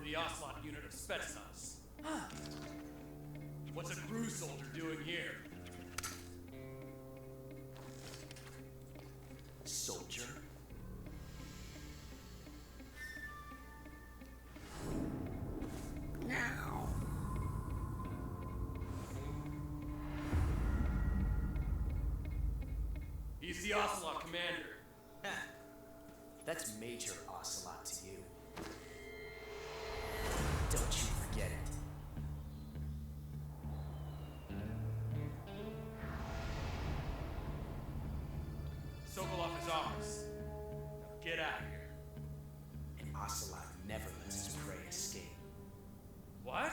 The Ocelot unit of Spetsnaz. What's a crew soldier doing here? Soldier? Now. He's the Ocelot commander. That's Major Ocelot to you. Don't you forget it. Sokolov is ours. Now get out of here. And Ocelot never lets his prey escape. What?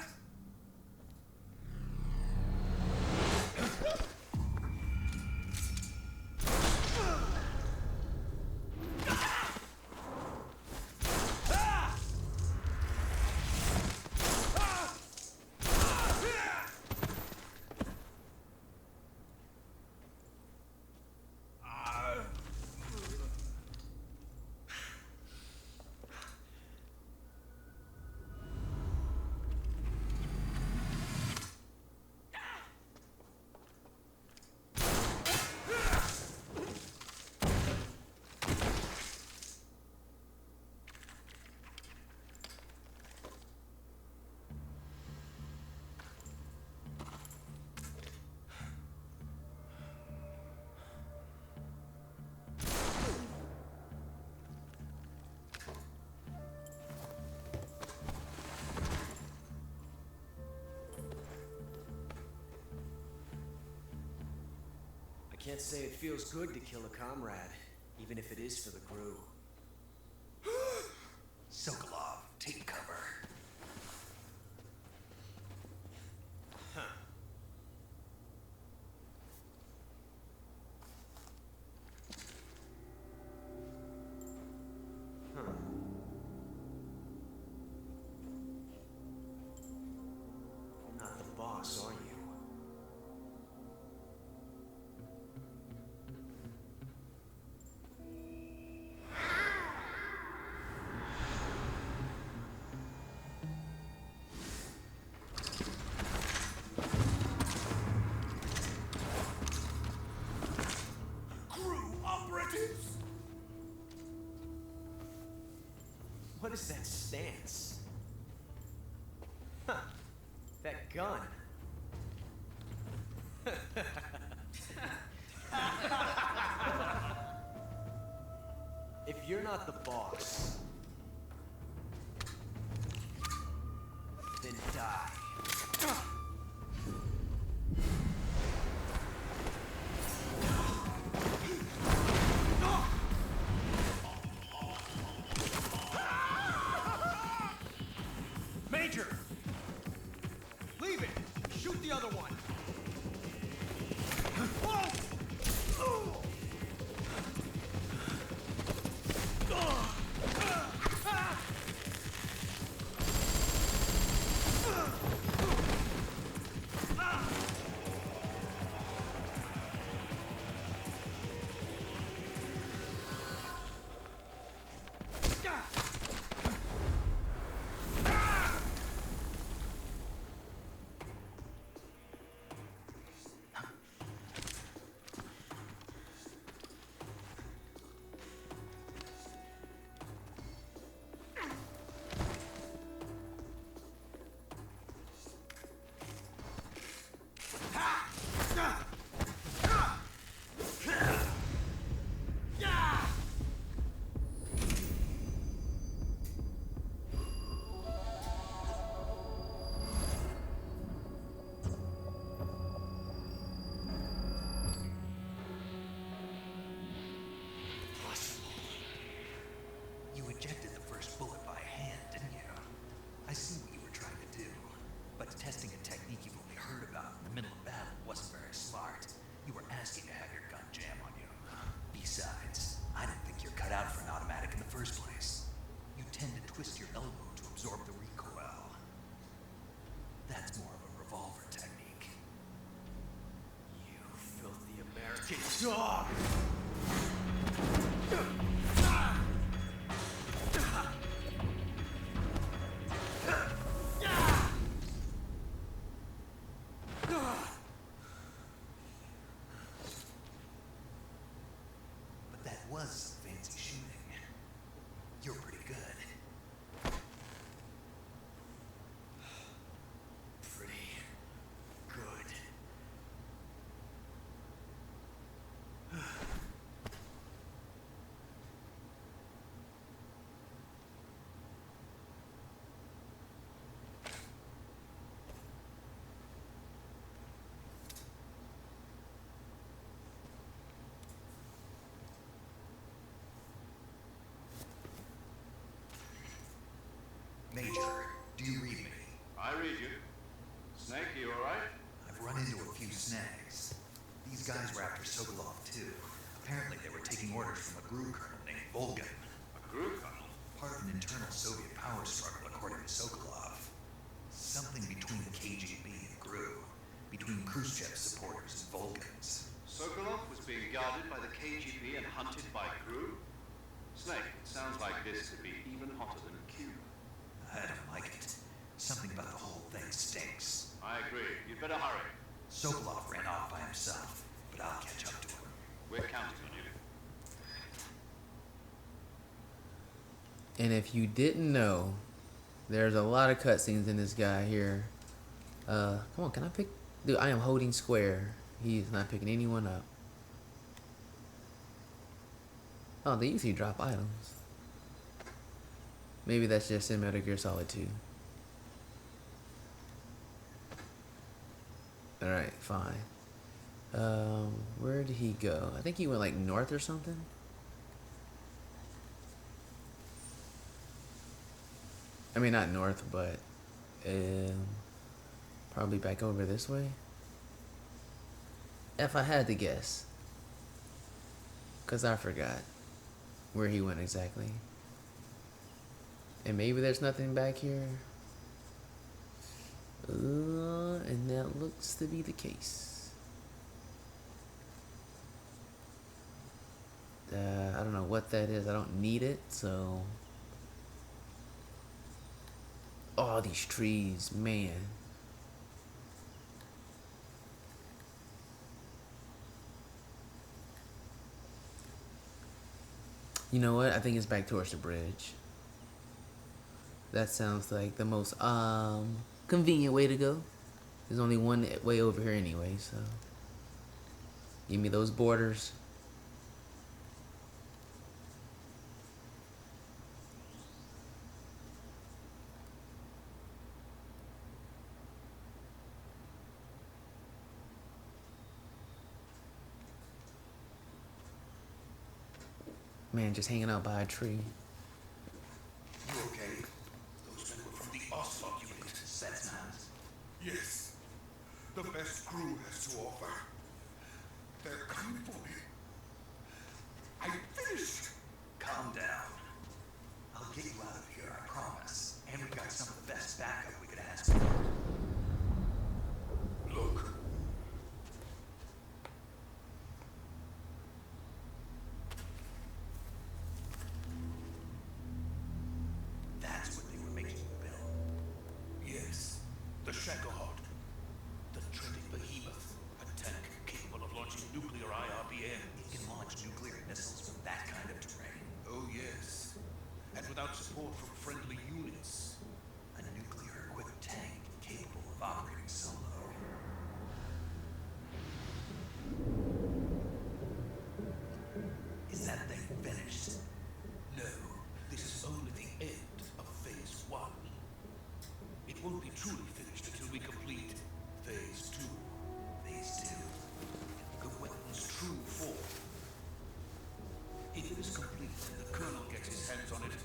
Can't say it feels good to kill a comrade, even if it is for the crew. Sokolov, take cover. Huh. Huh. Not the boss, are you? What is that stance? Huh. That gun. If you're not the boss, then die. Major! Leave it! Shoot the other one! Ejected the first bullet by hand, didn't you? I see what you were trying to do, but testing a technique you've only heard about in the middle of battle wasn't very smart. You were asking to have your gun jam on you. Besides, I don't think you're cut out for an automatic in the first place. You tend to twist your elbow to absorb the recoil. That's more of a revolver technique. You filthy American dog! But that was some fancy shooting. You're pretty good. Pretty good. Major, do you read me? I read you. Snake, you alright? I've run into a few snags. These guys were after Sokolov too. Apparently they were taking orders from a GRU colonel named Volgan. A GRU colonel? Part of an internal Soviet power struggle according to Sokolov. Something between the KGB and GRU. Between Khrushchev's supporters and Volgans. Sokolov was being guarded by the KGB and hunted by GRU? Snake, it sounds like this could be even hotter than Cuba. I don't like it. Something about the whole thing stinks. I agree. You'd better hurry. Sokolov ran off by himself, but I'll catch up to him. We're counting on you. And if you didn't know, there's a lot of cutscenes in this guy here. Come on, can I pick? Dude, I am holding square. He's not picking anyone up. Oh, they usually drop items. Maybe that's just in Metal Gear Solid 2. Alright, fine. Where did he go? I think he went like north or something. I mean, not north, but probably back over this way. If I had to guess, because I forgot where he went exactly. And maybe there's nothing back here. And that looks to be the case. I don't know what that is. I don't need it, so. Oh, these trees, man. You know what? I think it's back towards the bridge. That sounds like the most convenient way to go. There's only one way over here anyway, so give me those borders. Man, just hanging out by a tree. You okay? Those men were from the Ocelot unit. That's nice. Yes. The best crew has to offer. They're coming for me. I finished. Calm down. I'll get you out of here, I promise. And we've got some of the best backup we could ask for. Look. That's what they were making you build. Yes. The Shacklehot. The treading behemoth. A tank capable of launching nuclear IRBM. It can launch nuclear missiles from that kind of terrain. Oh, yes. And without support from friendly units. A nuclear-equipped tank capable of operating solo. Is that thing finished? No, this is only the end of Phase 1. It won't be truly finished until we complete Phase 2. Phase 2. The weapon's true form. If it is complete and the Colonel gets his hands on it,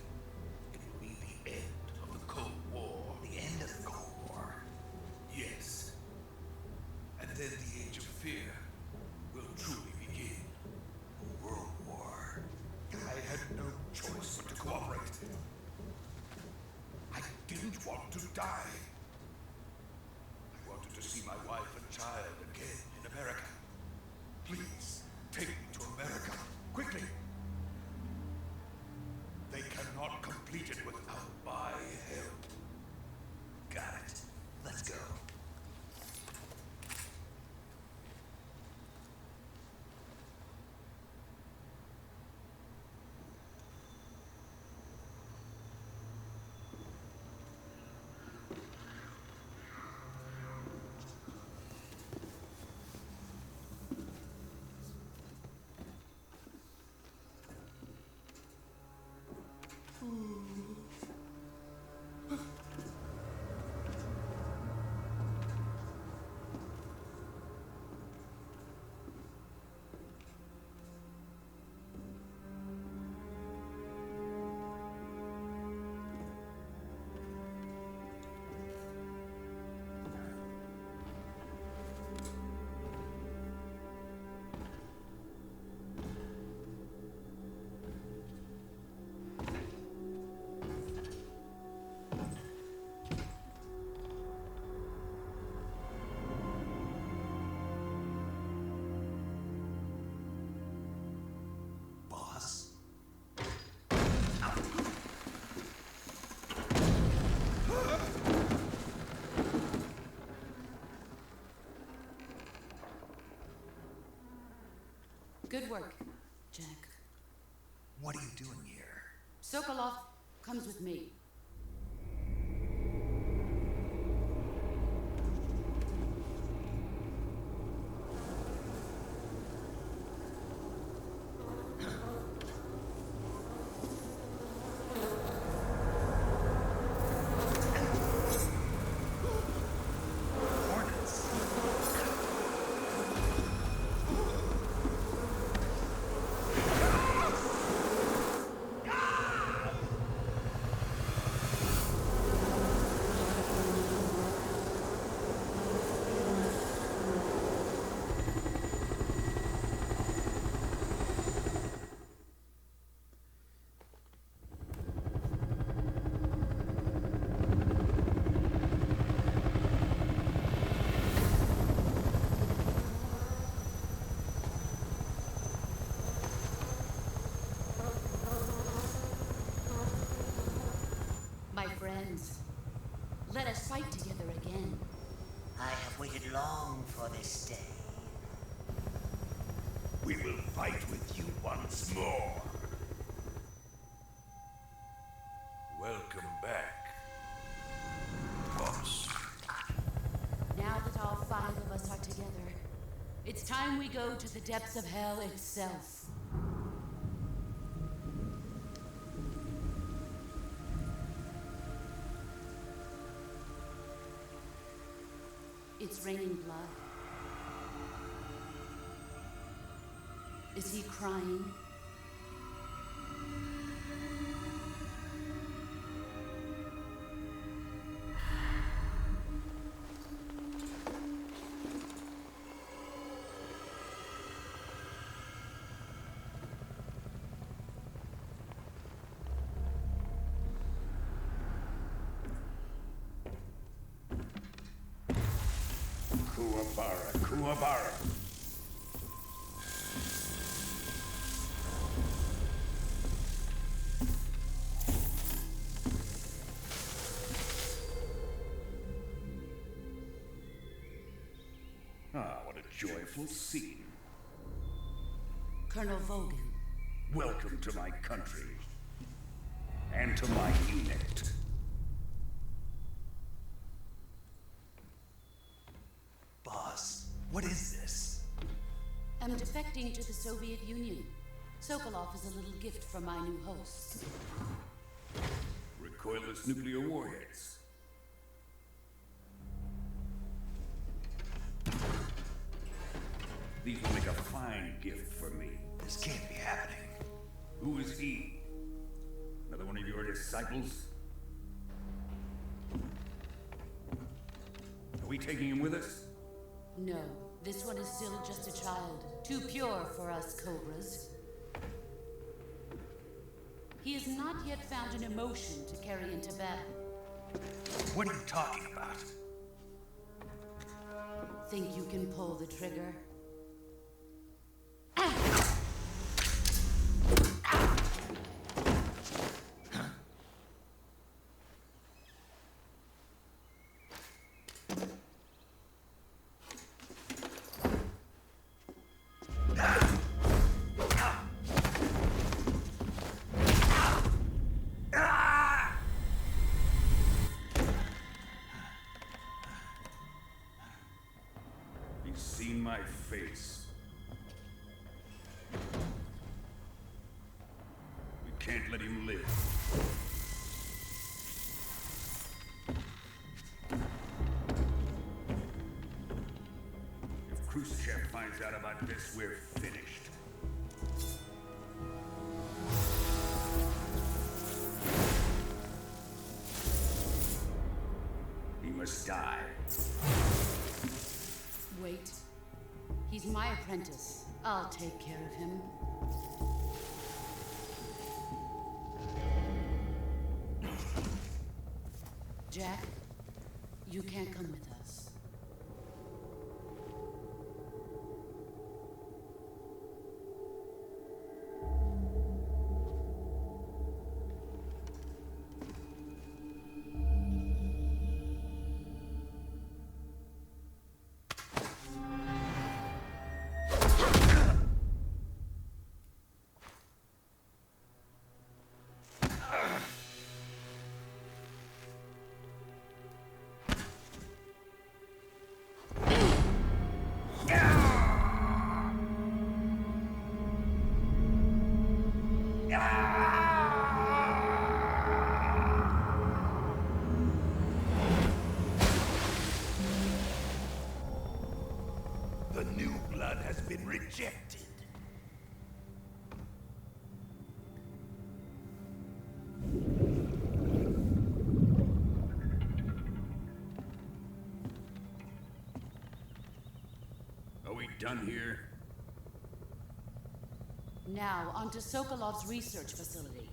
it will be the end of the Cold War. The end of the Cold War. Yes. And then the Age of Fear will truly begin. A world war. I had no choice but to cooperate. I didn't want to die. I wanted to see my wife and child again in America. Please, take me to America, quickly. They cannot complete it without my help. Got it. Let's go. Boss? Good work, Jack. What are you doing here? Sokolov comes with me. Hornets. Let us fight together again. I have waited long for this day. We will fight with you once more. Welcome back, boss. Now that all 5 of us are together, it's time we go to the depths of hell itself. It's raining blood. Is he crying? Kuwabara. Ah, what a joyful scene. Colonel Vogan. Welcome to my country. And to my unit. Boss, what is this? I'm defecting to the Soviet Union. Sokolov is a little gift from my new hosts. Recoilless nuclear warheads. These will make a fine gift for me. This can't be happening. Who is he? Another one of your disciples? Are we taking him with us? No, this one is still just a child. Too pure for us Cobras. He has not yet found an emotion to carry into battle. What are you talking about? Think you can pull the trigger? He's seen my face. We can't let him live. If Khrushchev finds out about this, we're finished. He must die. Wait. He's my apprentice. I'll take care of him. Jack, you can't come with us. The new blood has been rejected. Are we done here? Now, onto Sokolov's research facility.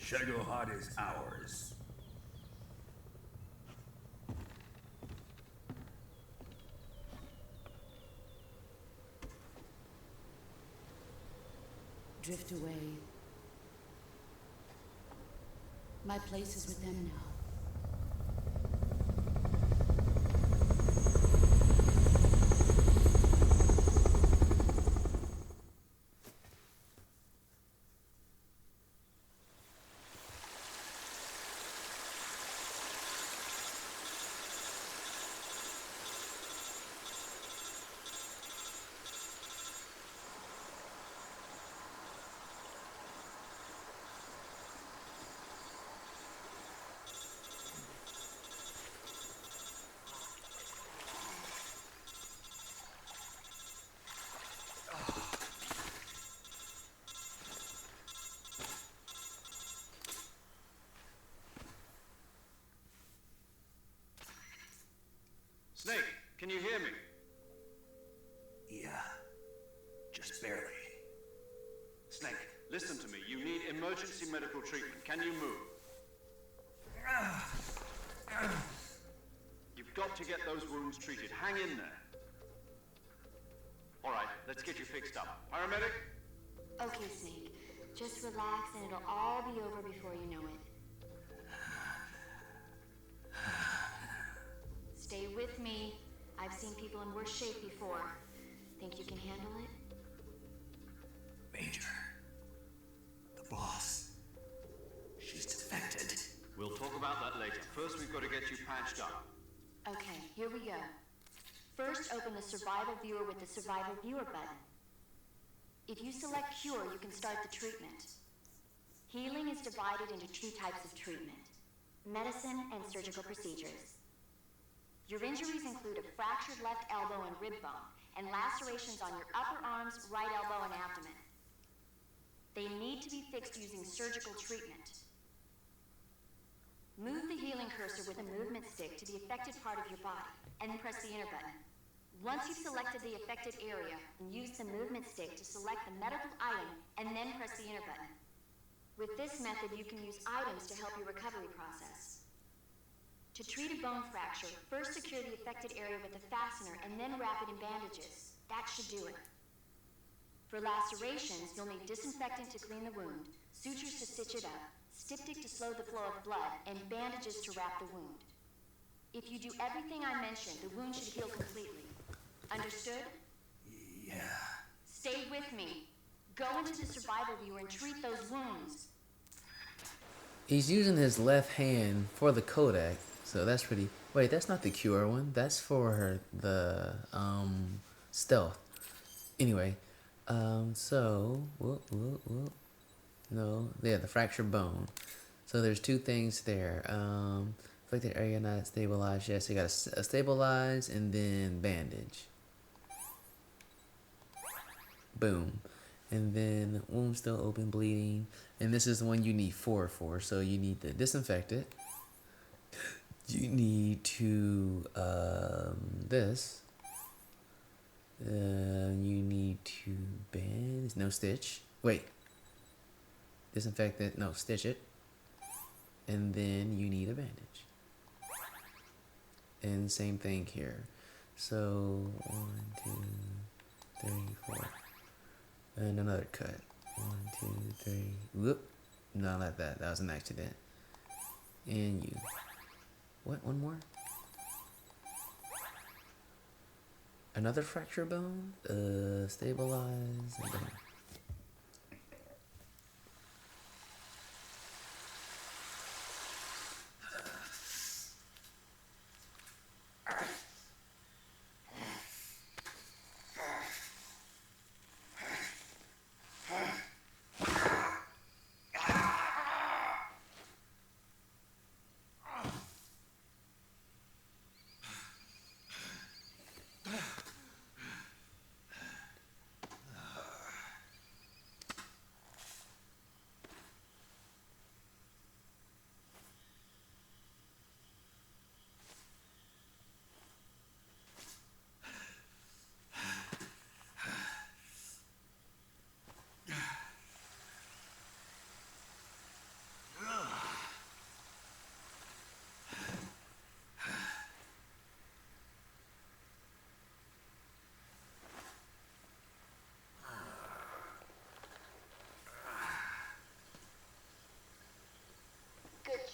Shagohod is ours. Drift away. My place is with them now. Snake, can you hear me? Yeah. Just barely. Snake, listen to me. You need emergency medical treatment. Can you move? You've got to get those wounds treated. Hang in there. All right, let's get you fixed up. Paramedic? Okay, Snake. Just relax and it'll all be over before you know it. Stay with me. I've seen people in worse shape before. Think you can handle it? Major. The boss. She's defected. We'll talk about that later. First, we've got to get you patched up. Okay, here we go. First, open the Survival Viewer with the Survival Viewer button. If you select Cure, you can start the treatment. Healing is divided into two types of treatment: medicine and surgical procedures. Your injuries include a fractured left elbow and rib bone, and lacerations on your upper arms, right elbow, and abdomen. They need to be fixed using surgical treatment. Move the healing cursor with a movement stick to the affected part of your body, and then press the enter button. Once you've selected the affected area, use the movement stick to select the medical item, and then press the enter button. With this method, you can use items to help your recovery process. To treat a bone fracture, first secure the affected area with a fastener and then wrap it in bandages. That should do it. For lacerations, you'll need disinfectant to clean the wound, sutures to stitch it up, styptic to slow the flow of blood, and bandages to wrap the wound. If you do everything I mentioned, the wound should heal completely. Understood? Yeah. Stay with me. Go into the survival viewer and treat those wounds. He's using his left hand for the Kodak, so that's pretty... Wait, that's not the Cure one. That's for the stealth. Anyway, so... Whoop. No, yeah, the fractured bone. So there's two things there. Affected area not stabilized. Yes, you got a stabilize and then bandage. Boom. And then wound still open, bleeding. And this is the one you need 4 for. So you need to disinfect it. You need to this. You need to band. No stitch. Wait. Disinfect it. No, stitch it. And then you need a bandage. And same thing here. So 1, 2, 3, 4. And another cut. 1, 2, 3. Whoop. No, not that. That was an accident. And you. What? One more? Another fracture bone? Stabilize. And then.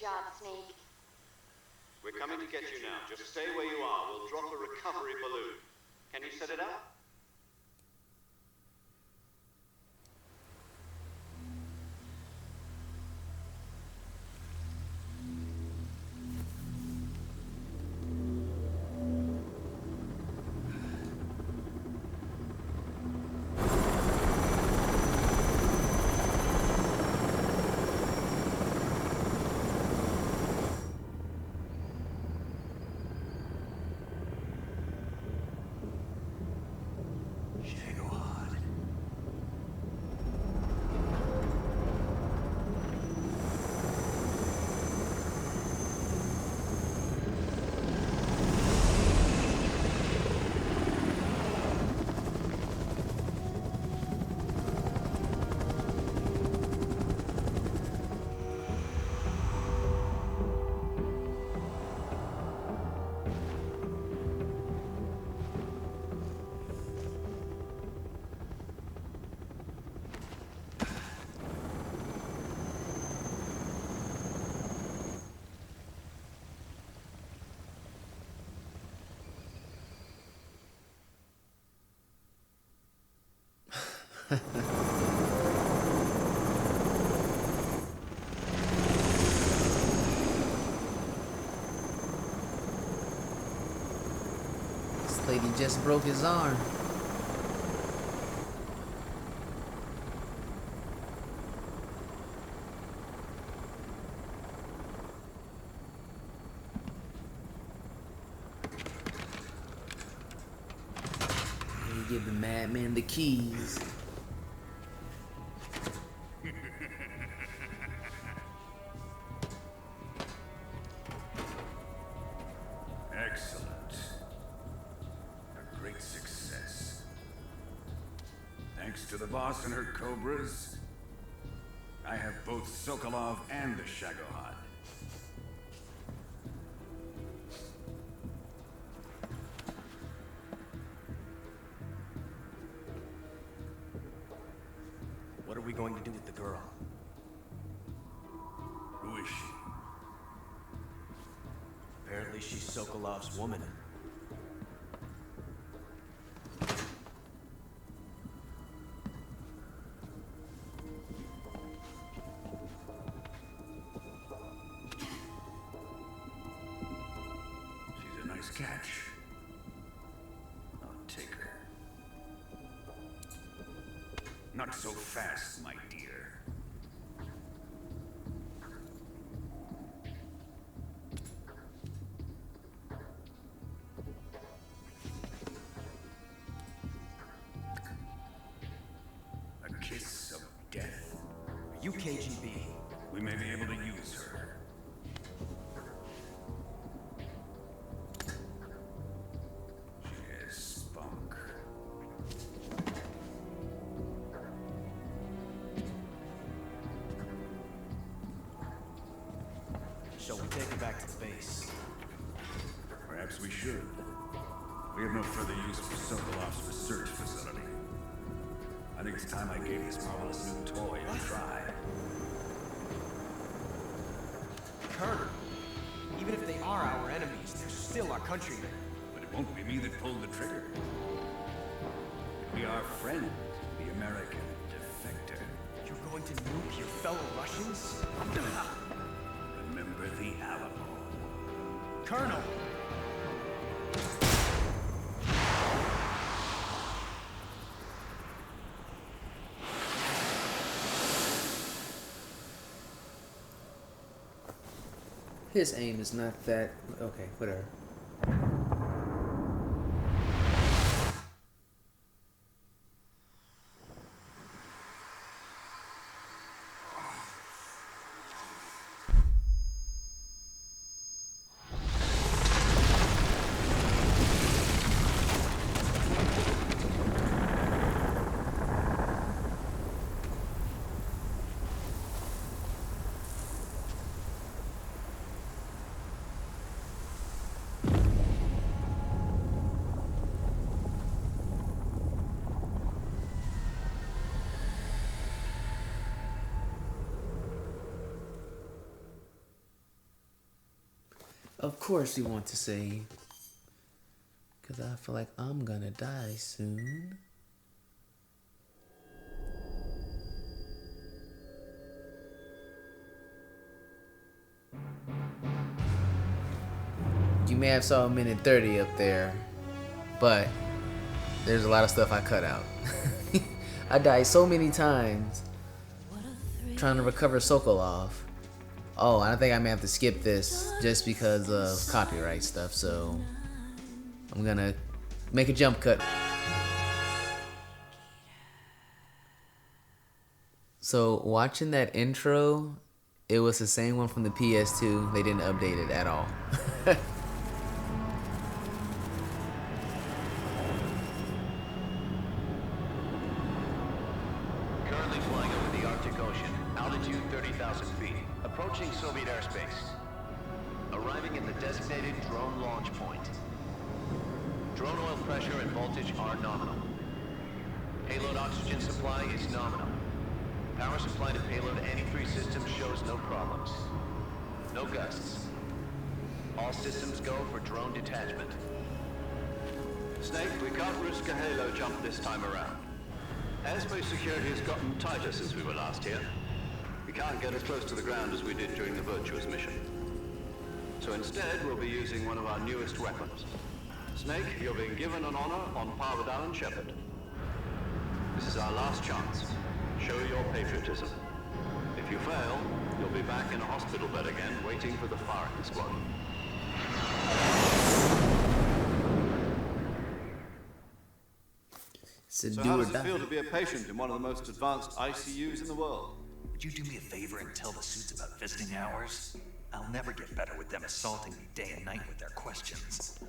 job, Snake. We're coming to get you now. Just stay where you are. We'll drop a recovery balloon. Can you set it up? This lady just broke his arm. You give the madman the keys. Excellent. A great success. Thanks to the boss and her cobras, I have both Sokolov and the Shagohod. What are we going to do with the girl? Who is she? Apparently she's Sokolov's woman. She's a nice catch. I'll take her. Not so fast, my dear. A kiss of death. Are you KGB? We may be able to use her. She has spunk. Shall we take her back to the base? Perhaps we should. We have no further use for Sokolov's research facility. I think it's time I gave this marvelous new toy a try. Colonel, even if they are our enemies, they're still our countrymen. But it won't be me that pulled the trigger. It'll be our friend, the American defector. You're going to nuke your fellow Russians? Remember the Alamo. Colonel! His aim is not that... Okay, whatever. Of course you want to save. Because I feel like I'm gonna die soon. You may have saw a minute 30 up there, but there's a lot of stuff I cut out. I died so many times trying to recover Sokolov. Oh, I think I may have to skip this just because of copyright stuff, so I'm gonna make a jump cut. So watching that intro, it was the same one from the PS2. They didn't update it at all. Currently flying over the Arctic Ocean, altitude 30,000 feet, approaching Soviet airspace. Arriving at the designated drone launch point. Drone oil pressure and voltage are nominal. Payload oxygen supply is nominal. Power supply to payload anti-3 system shows no problems. No gusts. All systems go for drone detachment. Snake, we can't risk a halo jump this time around. Airspace security has gotten tighter since we were last here. We can't get as close to the ground as we did during the Virtuous mission. So instead, we'll be using one of our newest weapons. Snake, you're being given an honor on par with Alan Shepard. This is our last chance. Show your patriotism. If you fail, you'll be back in a hospital bed again, waiting for the firing squad. So how does it feel to be a patient in one of the most advanced ICUs in the world? Would you do me a favor and tell the suits about visiting hours? I'll never get better with them assaulting me day and night with their questions.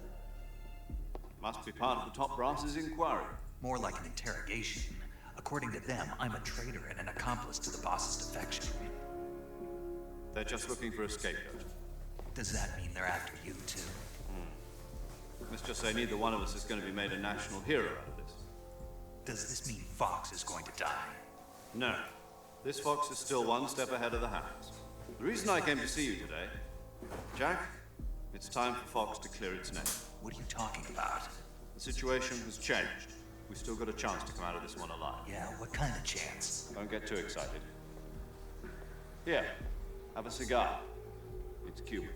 Must be part of the top brass's inquiry. More like an interrogation. According to them, I'm a traitor and an accomplice to the boss's defection. They're just looking for a scapegoat. Does that mean they're after you, too? Let's just say neither one of us is going to be made a national hero out of this. Does this mean Fox is going to die? No. This Fox is still one step ahead of the hounds. The reason I came to see you today, Jack, it's time for Fox to clear its name. What are you talking about? The situation has changed. We still got a chance to come out of this one alive. Yeah, what kind of chance? Don't get too excited. Here, have a cigar. It's Cuban.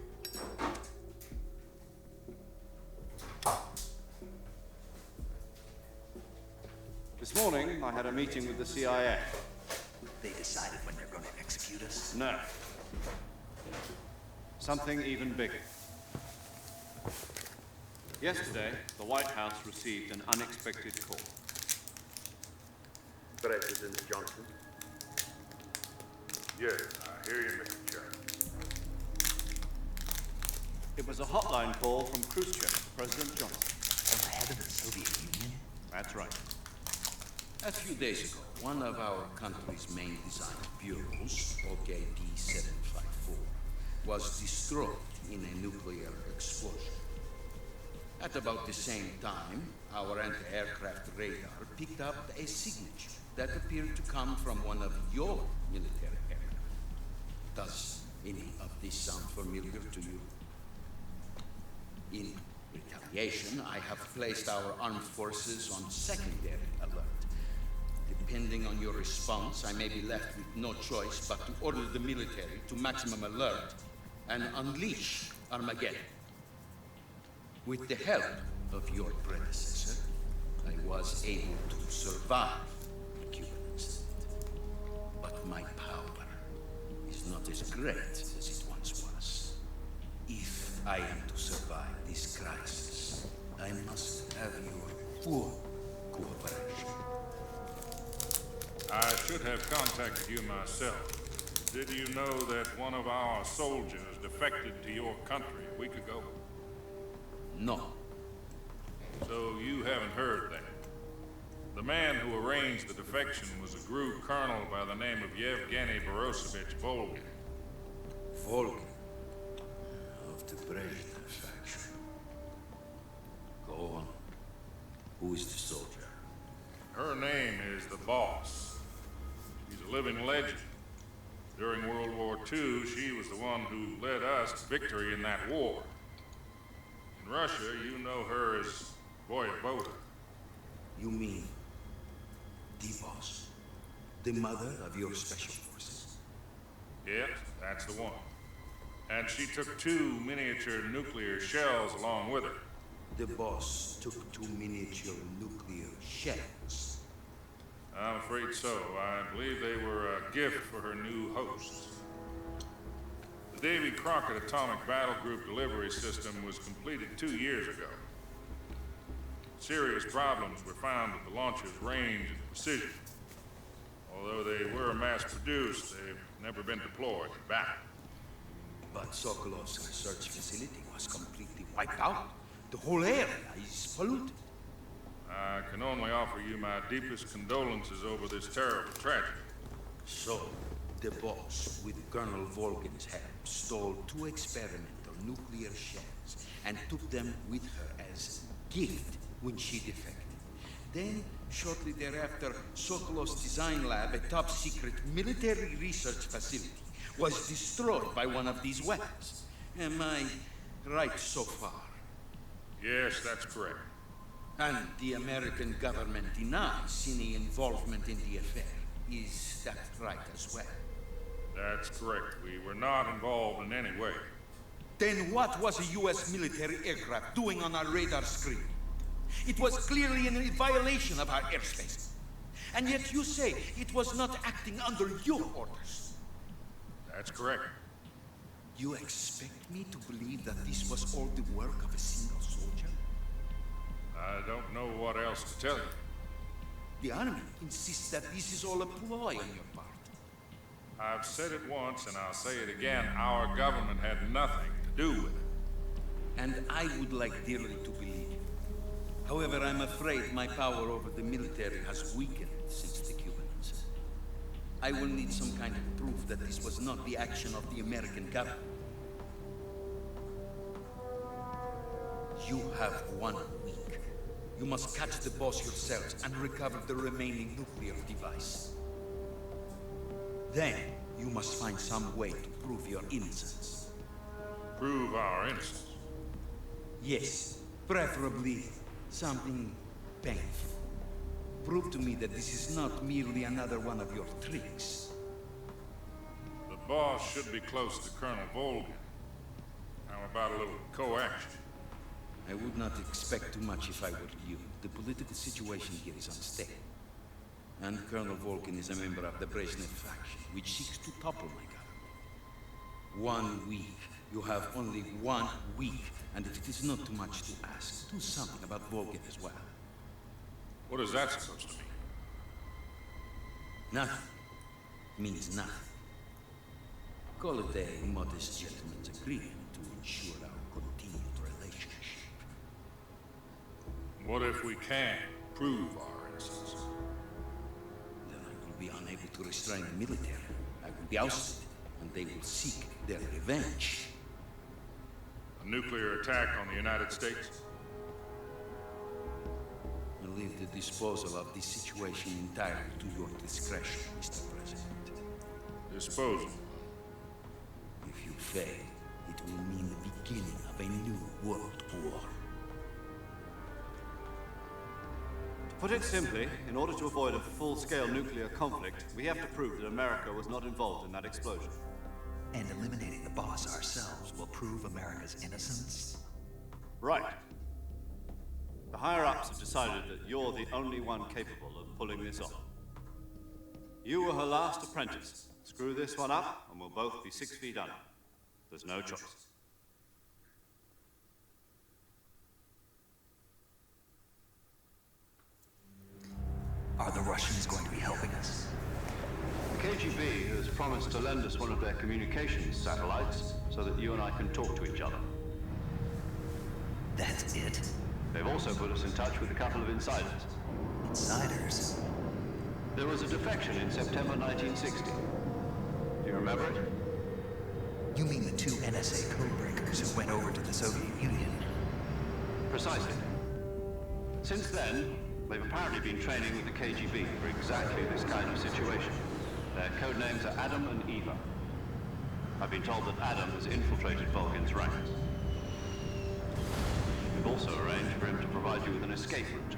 This morning, I had a meeting with the CIA. They decided when they're going to execute us? No. Something even bigger. Yesterday, the White House received an unexpected call. President Johnson? Yes, I hear you, Mr. Chairman. It was a hotline call from Khrushchev, President Johnson. From the head of the Soviet Union? That's right. A few days ago, one of our country's main design bureaus, OKD-754, was destroyed in a nuclear explosion. At about the same time, our anti-aircraft radar picked up a signature that appeared to come from one of your military aircraft. Does any of this sound familiar to you? In retaliation, I have placed our armed forces on secondary alert. Depending on your response, I may be left with no choice but to order the military to maximum alert and unleash Armageddon. With the help of your predecessor, I was able to survive the Cuban incident. But my power is not as great as it once was. If I am to survive this crisis, I must have your full cooperation. I should have contacted you myself. Did you know that one of our soldiers defected to your country a week ago? No. So you haven't heard that. The man who arranged the defection was a GRU colonel by the name of Yevgeny Borosovich Volgin. Volgin? Of the Brezhnev faction. Go on. Who is the soldier? Her name is the Boss. She's a living legend. During World War II, she was the one who led us to victory in that war. In Russia, you know her as Voyevoda. You mean the boss? The mother of your special forces? Yes, that's the one. And she took 2 miniature nuclear shells along with her. The boss took 2 miniature nuclear shells. I'm afraid so. I believe they were a gift for her new hosts. The Davy Crockett Atomic Battle Group delivery system was completed 2 years ago. Serious problems were found with the launcher's range and precision. Although they were mass-produced, they've never been deployed in battle. But Sokolov's research facility was completely wiped out. The whole area is polluted. I can only offer you my deepest condolences over this terrible tragedy. So, the boss, with Colonel Volgin's help, stole 2 experimental nuclear shells and took them with her as gift when she defected. Then, shortly thereafter, Sokolov's design lab, a top-secret military research facility, was destroyed by one of these weapons. Am I right so far? Yes, that's correct. And the American government denies any involvement in the affair. Is that right as well? That's correct. We were not involved in any way. Then what was a U.S. military aircraft doing on our radar screen? It was clearly in violation of our airspace. And yet you say it was not acting under your orders. That's correct. You expect me to believe that this was all the work of a single soldier? I don't know what else to tell you. The army insists that this is all a ploy on your part. I've said it once and I'll say it again. Our government had nothing to do with it. And I would like dearly to believe you. However, I'm afraid my power over the military has weakened since the Cuban incident. I will need some kind of proof that this was not the action of the American government. You have 1 week. You must catch the boss yourselves and recover the remaining nuclear device. Then, you must find some way to prove your innocence. Prove our innocence? Yes, preferably something painful. Prove to me that this is not merely another one of your tricks. The boss should be close to Colonel Volgin. How about a little coaction? I would not expect too much if I were you. The political situation here is unstable. And Colonel Volgin is a member of the Brezhnev faction, which seeks to topple my government. 1 week. You have only 1 week. And if it is not too much to ask, do something about Volgin as well. What is that supposed to mean? Nothing. Means nothing. Call it a modest gentleman's agreement to ensure our continued relationship. What if we can't prove our innocence? Then I will be unable to restrain the military. I will be ousted, and they will seek their revenge. A nuclear attack on the United States? I leave the disposal of this situation entirely to your discretion, Mr. President. Disposal? If you fail, it will mean the beginning of a new world war. To put it simply, in order to avoid a full-scale nuclear conflict, we have to prove that America was not involved in that explosion. And eliminating the boss ourselves will prove America's innocence? Right. The higher-ups have decided that you're the only one capable of pulling this off. You were her last apprentice. Screw this one up, and we'll both be 6 feet under. There's no choice. Are the Russians going to be helping us? The KGB has promised to lend us one of their communications satellites so that you and I can talk to each other. That's it? They've also put us in touch with a couple of insiders. Insiders? There was a defection in September 1960. Do you remember it? You mean the 2 NSA codebreakers who went over to the Soviet Union? Precisely. Since then, they've apparently been training with the KGB for exactly this kind of situation. Their codenames are Adam and Eva. I've been told that Adam has infiltrated Volgin's ranks. We've also arranged for him to provide you with an escape route.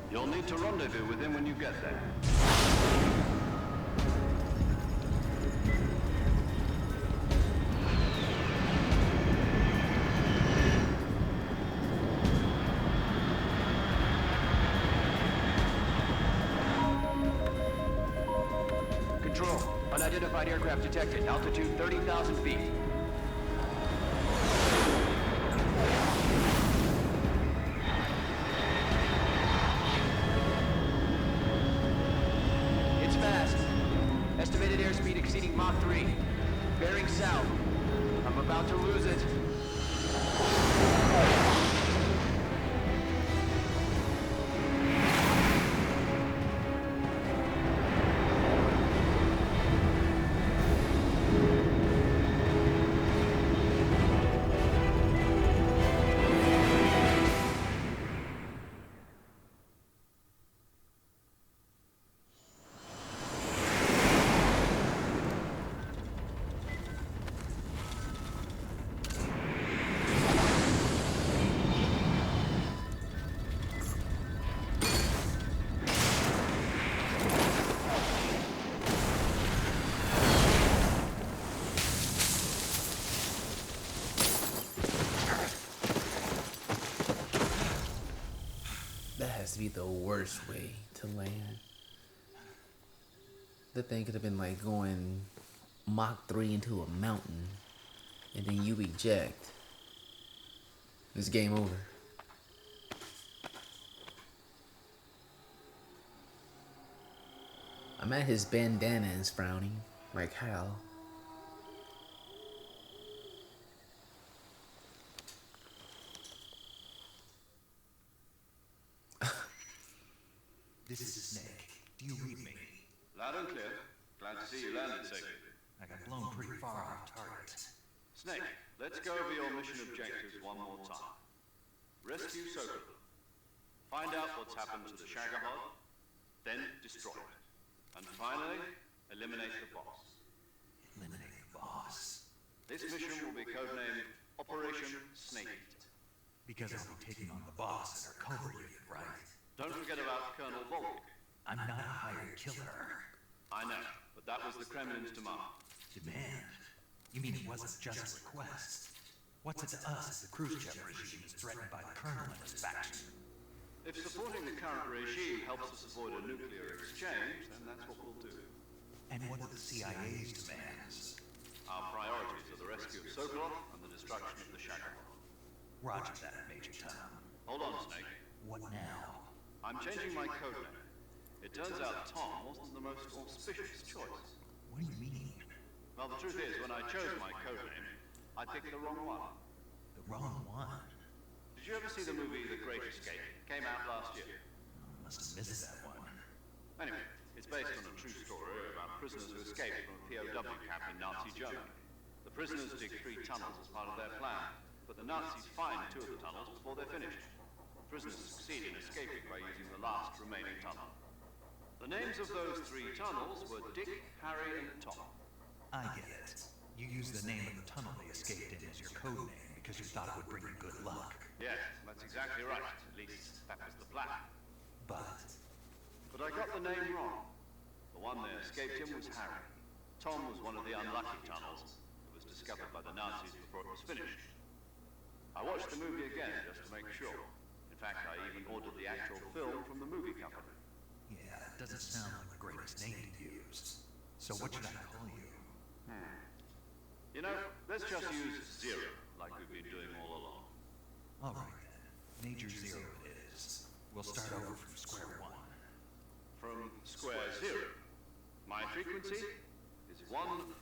You'll need to rendezvous with him when you get there. Control. Unidentified aircraft detected. Altitude 30,000 feet. It's fast. Estimated airspeed exceeding Mach 3. Bearing south. I'm about to lose it. That has to be the worst way to land. The thing could have been like going Mach 3 into a mountain, and then you eject. It's game over. I'm at his bandana is frowning. Like how? This is Snake. Do you read me? Loud and clear. Glad to see you landed safely. I got blown pretty far off target. Snake, let's go over your mission objectives one more time. Rescue Sokolov. Find out what's happened to the Shagahod, then destroy it. And finally, eliminate the boss. Eliminate the boss? This mission will be codenamed Operation Snake Eater. Because I'll be taking on the boss at our Cobra unit, right? Don't forget about Colonel Volk. I'm not a hired killer. I know, but that was the Kremlin's demand. Demand? You mean it wasn't just a request? What's it to us if the Khrushchev regime is threatened by the Colonel and his faction? If supporting the current regime helps us avoid a nuclear exchange, then that's what we'll do. And what are the CIA's demands? Our priorities are the rescue of Sokolov and the destruction of the Shagahod. Roger that, Major Tom. Hold on, Snake. What now? I'm changing my codename. It turns out Tom wasn't the most auspicious choice. What do you mean? Well, the truth is, when I chose my codename, I picked the wrong one. The wrong one? Did you ever see the movie The Great Escape? Came out last year. Must have missed that one. Anyway, it's based on a true story about prisoners who escaped from a POW camp in Nazi Germany. The prisoners dig 3 tunnels as part of their plan, but the Nazis find 2 of the tunnels before they're finished. Prisoners succeed in escaping by using the last remaining tunnel. The names of those 3 tunnels were Dick, Harry, and Tom. I get it. You used the name of the tunnel they escaped in as your code name because you thought it would bring you good luck. Yes, that's exactly right. At least that was the plan. But I got the name wrong. The one that escaped him was Harry. Tom was one of the unlucky tunnels that was discovered by the Nazis before it was finished. I watched the movie again just to make sure. In fact, I even ordered the actual film from the movie company. yeah, it doesn't sound like the greatest name to use. So what should I call you? You know, let's just use Zero, like we've been doing all along. All right then. Major Zero it is. We'll start over from square one. From square zero. My frequency is 140.85.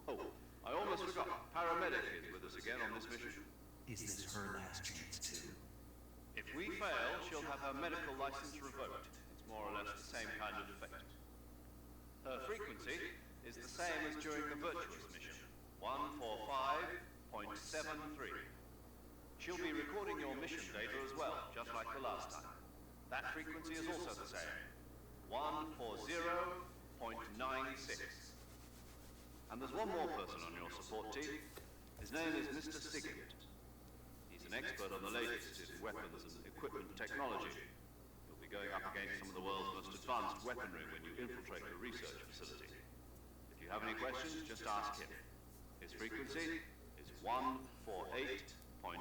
Oh, I almost forgot. Paramedic is with us again on this mission. Is this her last chance too? If we fail, she'll have her medical license revoked. It's more or less the same kind of effect. Her frequency is the same as during the Virtuous mission, 145.73. She'll be recording your mission data as well, just like the last time. That frequency is also the same, 140.96. And there's one more person on your support team, His name is Mr. Sigint. He's an expert on the latest in weapons and equipment technology. You'll be going up against some of the world's most advanced weaponry when you infiltrate the research facility. If you have any questions, just ask him. His frequency is 148.41.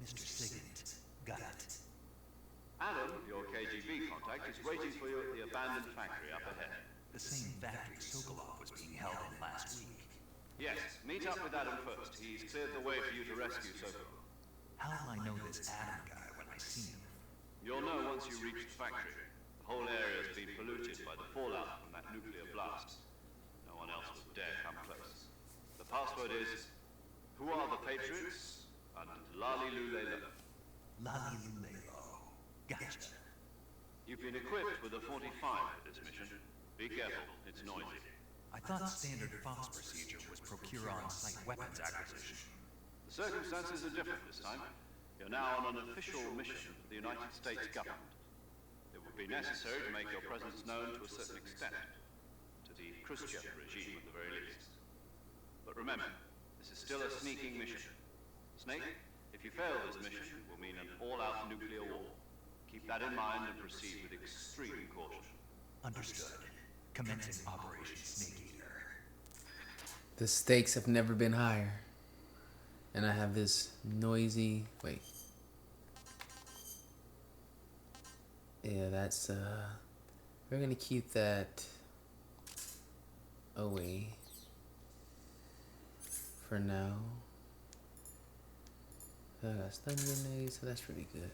Mr. Sigint, got it. Adam, your KGB contact, is waiting for you at the abandoned factory up ahead. The same factory Sokolov was being held in last week. Yes, meet up with Adam first. He's cleared the way for you to rescue Sokolov. How will I know this Adam guy when I see him? You'll know once you reach the factory. The whole area has been polluted by the fallout from that nuclear blast. No one else would dare come close. The password is, "Who are the Patriots?" and Lali Lulelo. Lali Lulelo. Gotcha. You've been equipped with a 45 for this mission. Be careful, it's noisy. I thought standard Fox procedure was procure on-site weapons acquisition. The circumstances are different this time. You're now on an official mission of the United States government. It will be necessary to make your presence known to a certain extent. To the Khrushchev regime at the very least. But remember, this is still a sneaking mission. Snake, if you fail this mission, it will mean an all-out nuclear war. Keep that in mind and proceed with extreme caution. Understood. Commencing Operation Snake Eater. The stakes have never been higher. And I have this noisy... Wait. Yeah, that's... We're gonna keep that away for now. I got stun grenades, so that's pretty good.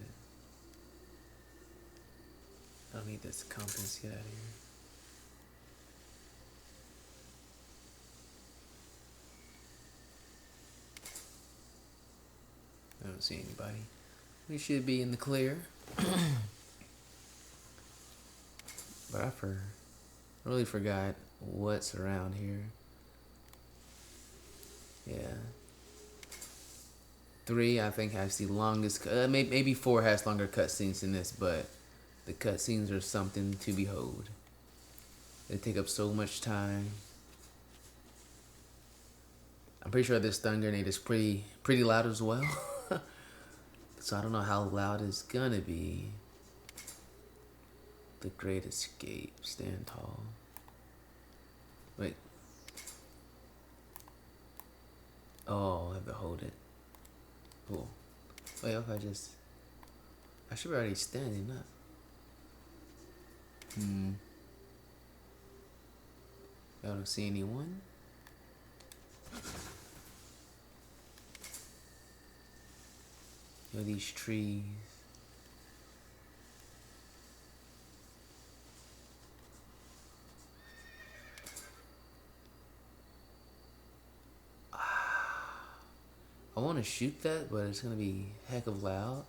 I don't need this compass. Get out of here. I don't see anybody. We should be in the clear. But I really forgot what's around here. Yeah. 3, I think, has the longest. Maybe 4 has longer cutscenes than this, but the cutscenes are something to behold. They take up so much time. I'm pretty sure this stun grenade is pretty loud as well. So I don't know how loud it's gonna be. The Great Escape. Stand tall. Wait. Oh, I have to hold it. Cool. Wait, if I should be already standing up. I don't see anyone. You know, these trees. I want to shoot that, but it's gonna be heck of loud.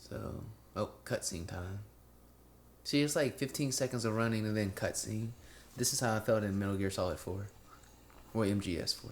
So, oh, cutscene time. See, it's like 15 seconds of running and then cutscene. This is how I felt in Metal Gear Solid 4. Or MGS 4.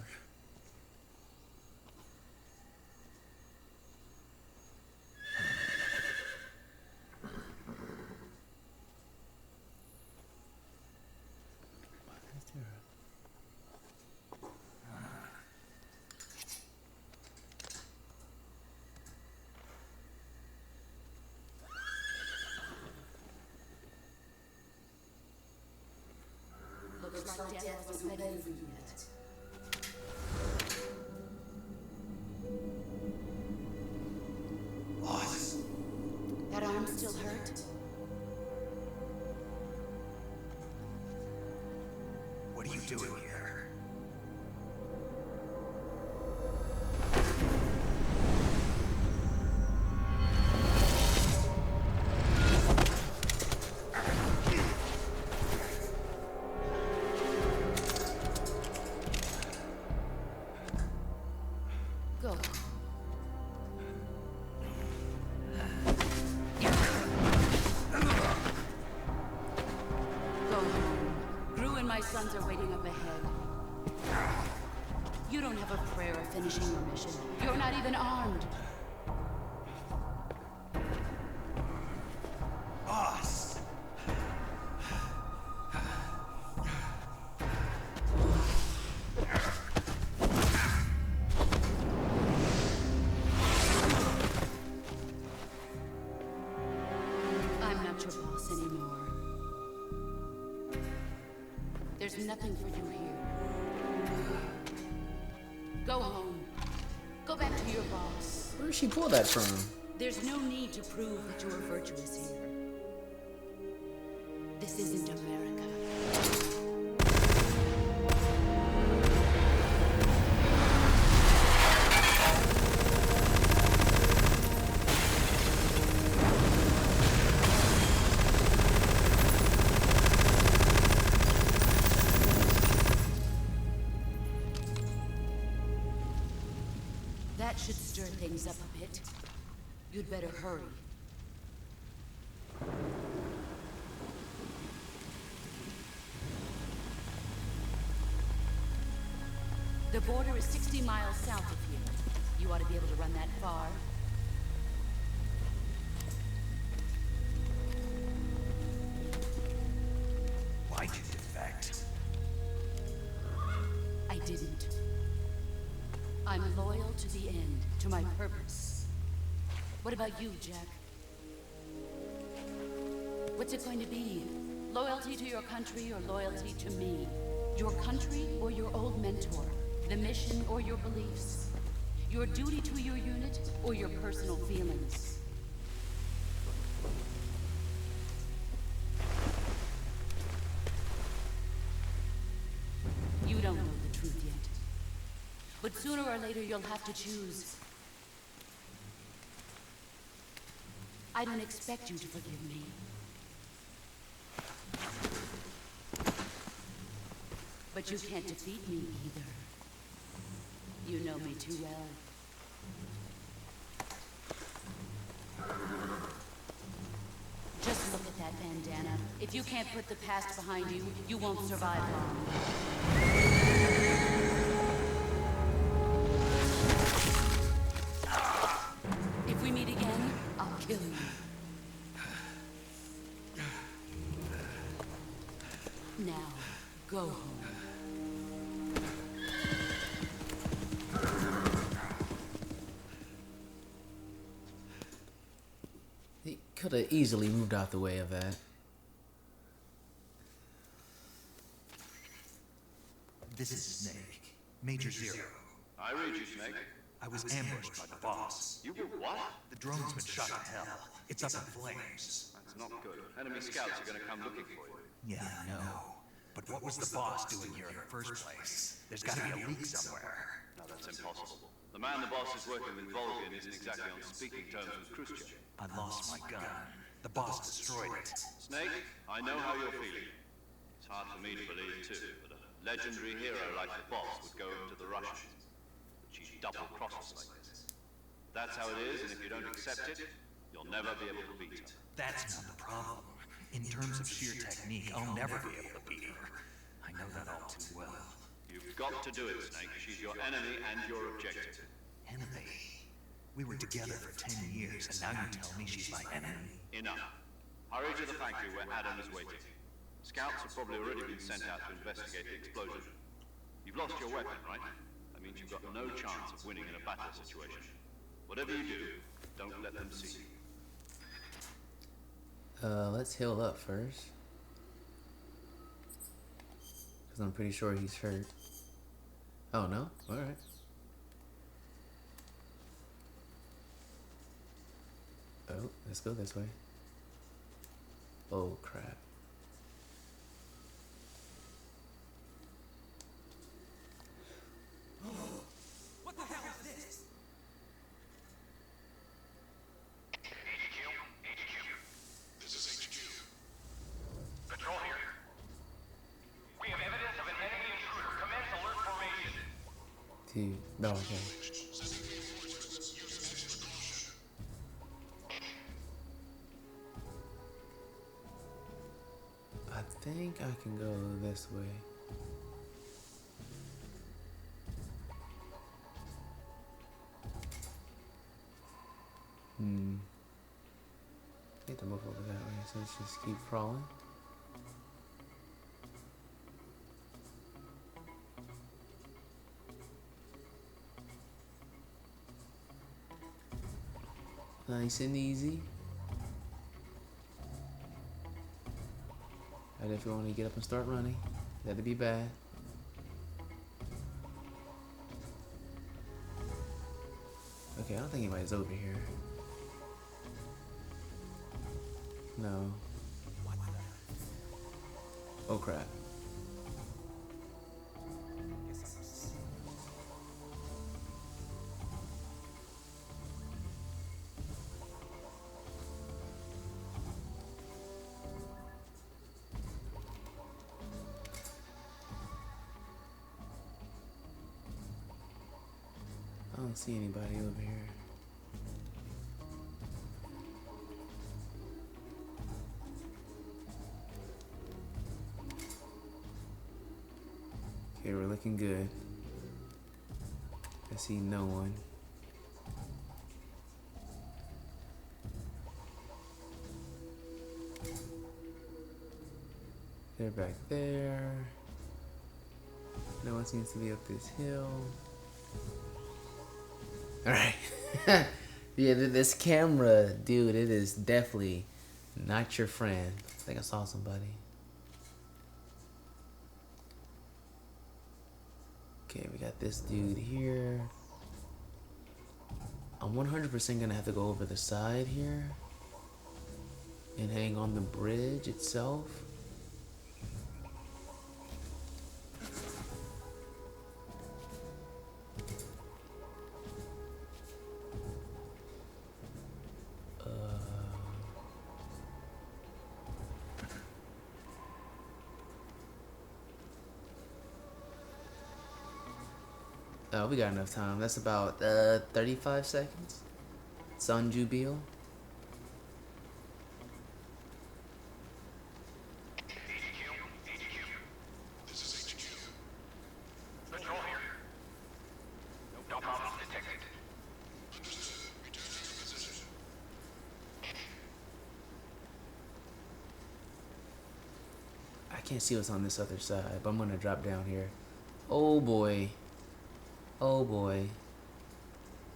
Looks like death wasn't ready for you yet. Boss. That arm still hurt? What are you doing here? Go. Go home. Gru and my sons are waiting up ahead. You don't have a prayer of finishing your mission. You're not even armed. Boss. There's nothing for you here. Go home. Go back to your boss. Where did she pull that from? There's no need to prove that you are virtuous here. This isn't America. That should stir things up a bit. You'd better hurry. The border is 60 miles south of here. You ought to be able to run that far. Why'd you defect? I didn't. I'm loyal to the end, to my purpose. What about you, Jack? What's it going to be? Loyalty to your country or loyalty to me? Your country or your old mentor? The mission or your beliefs? Your duty to your unit or your personal feelings? You don't know the truth yet. But sooner or later you'll have to choose. I don't expect you to forgive me. But you can't defeat me either. You know me too well. Just look at that bandana. If you can't put the past behind you, you won't survive long. If we meet again, I'll kill you. Now, go home. He could have easily moved out the way of that. This is Snake. Major Zero. I read you, Snake. I was ambushed by the boss. You were what? The drone's been shot to hell. It's up in flames. That's not good. Enemy scouts are going to come looking for you. Yeah, I know. But what was the boss doing here in the first place? There's got to be a leak somewhere. No, that's impossible. The man the boss is working with Volgin isn't exactly on speaking terms with Khrushchev. I lost my gun. The boss destroyed it. Snake, I know how you're feeling. It's hard for me to believe, too, that a legendary hero like the boss would go to the Russians. But she'd double-cross us like this. That's how it is, and if you don't accept it, you'll never be able to beat her. That's not the problem. In terms of sheer technique, I'll never be able to beat her. I know that all too well. You've got to do it, Snake. She's your enemy and your objective. Enemy? We were together for 10 years, and now you tell me she's my enemy? Enough. Hurry to the factory where Adam is waiting. Scouts have probably already been sent out to investigate the explosion. You've lost your weapon, right? That means you've got no chance of winning in a battle situation. Whatever you do, don't let them see you. Let's heal up first. Because I'm pretty sure he's hurt. Oh, no? Alright. Oh, let's go this way. Oh, crap. What the hell is this? This is HQ. Patrol here. We have evidence of an enemy intruder. Commence alert formation. Dude, no, okay. I think I can go this way. I think they're both over that way, so let's just keep crawling. Nice and easy. And if you want to get up and start running. That'd be bad. Okay, I don't think anybody's over here. No. Oh crap. I don't see anybody over here. Okay, we're looking good. I see no one. They're back there. No one seems to be up this hill. Alright. Yeah, this camera, dude, it is definitely not your friend. I think I saw somebody. Okay, we got this dude here. I'm 100% gonna have to go over the side here and hang on the bridge itself. Oh, we got enough time. That's about 35 seconds. Sun Jubil. This is HQ. Patrol here. No problems detected. Understood. Return to your position. I can't see what's on this other side, but I'm gonna drop down here. Oh boy. Oh boy.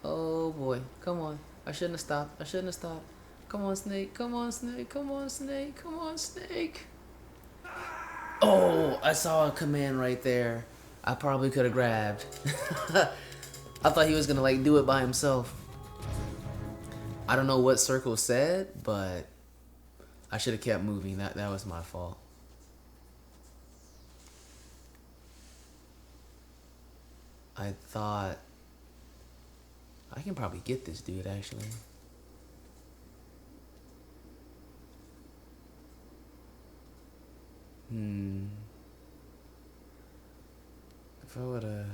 Oh boy. Come on. I shouldn't have stopped. I shouldn't have stopped. Come on, Snake. Come on, Snake. Come on, Snake. Come on, Snake. Oh, I saw a command right there. I probably could have grabbed. I thought he was gonna like do it by himself. I don't know what Circle said, but I should have kept moving. That was my fault. I thought I can probably get this dude actually. If I would've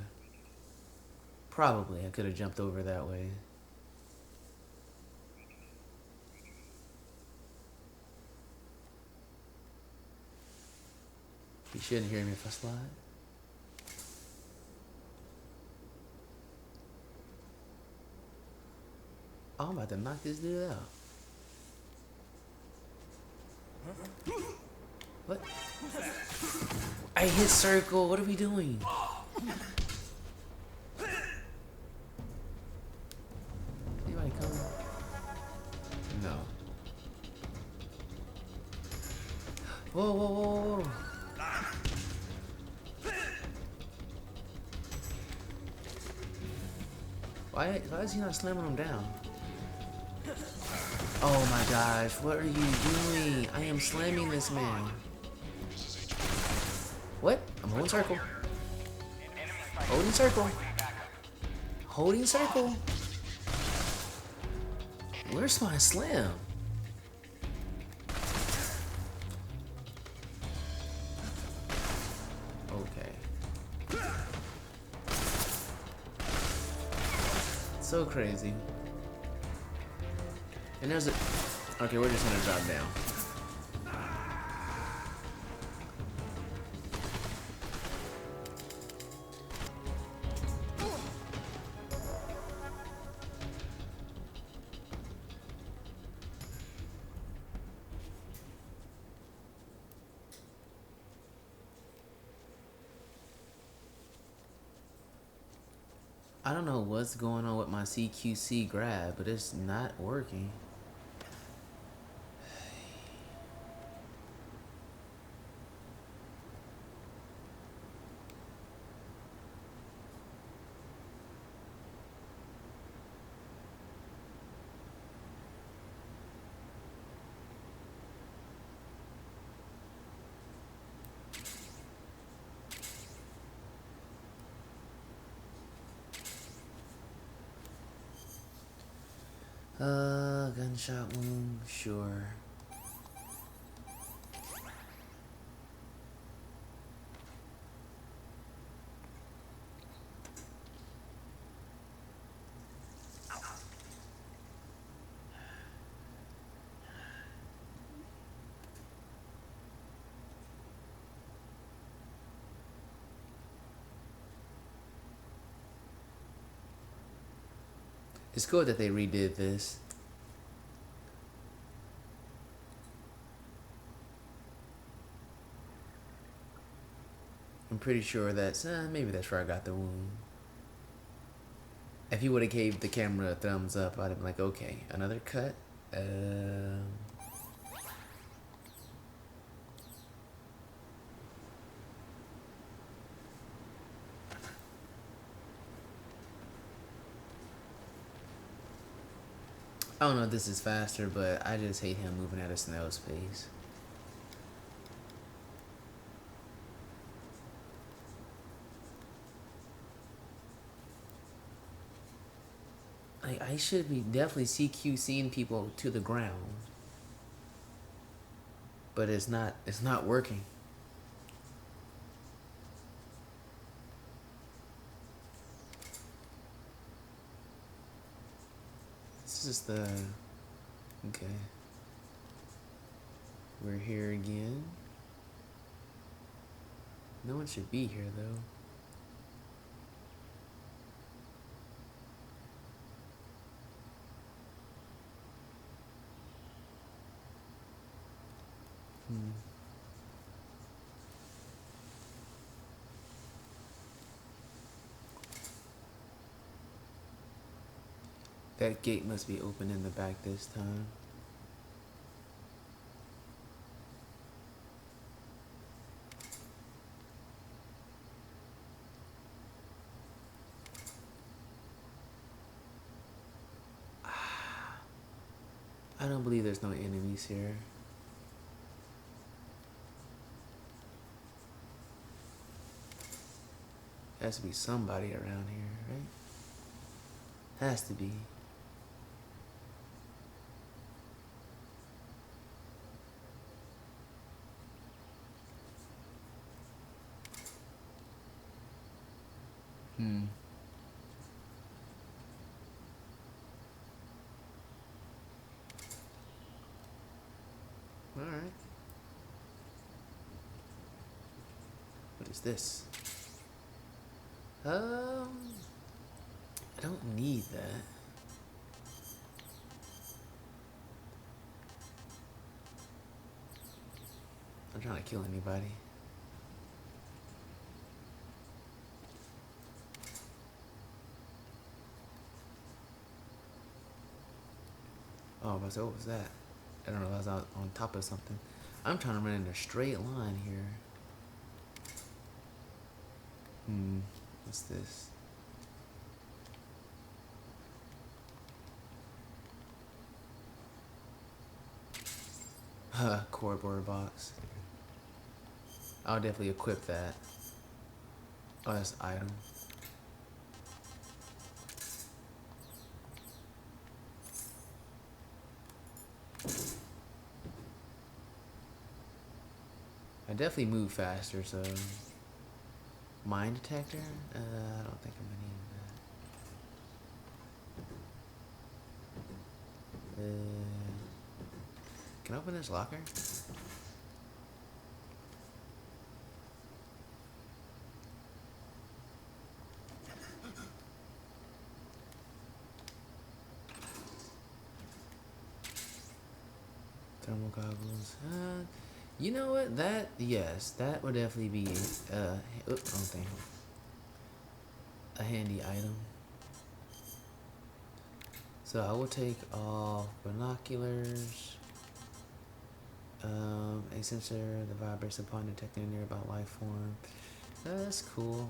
probably I could have jumped over that way. He shouldn't hear me if I slide. Oh, I'm about to knock this dude out. What? I hit circle. What are we doing? Anybody coming? No. Whoa, whoa, whoa, whoa. Why is he not slamming him down? Oh my gosh, what are you doing? I am slamming this man. What? I'm holding circle. Holding circle. Holding circle. Where's my slam? Okay. So crazy. And there's a... Okay, we're just gonna drop down. I don't know what's going on with my CQC grab, but it's not working. Gunshot wound, sure. It's cool that they redid this. I'm pretty sure that's, maybe that's where I got the wound. If he would have gave the camera a thumbs up, I'd have been like, okay, another cut. I don't know if this is faster, but I just hate him moving at a snail's pace. Like, I should be definitely CQCing people to the ground. But it's not working. This is the, okay. We're here again. No one should be here though. That gate must be open in the back this time. I don't believe there's no enemies here. Has to be somebody around here, right? Has to be. All right. What is this? I don't need that. I'm trying to kill anybody. Oh, but what was that? I don't know if I was out on top of something. I'm trying to run in a straight line here. What's this? Cardboard box. I'll definitely equip that. Oh, that's an item. I definitely move faster, so mine detector? I don't think I'm gonna need that. Can I open this locker? Thermal goggles. You know what? That, yes, that would definitely be wrong thing. A handy item. So I will take off binoculars. A sensor that vibrates upon detecting a nearby life form. That's cool.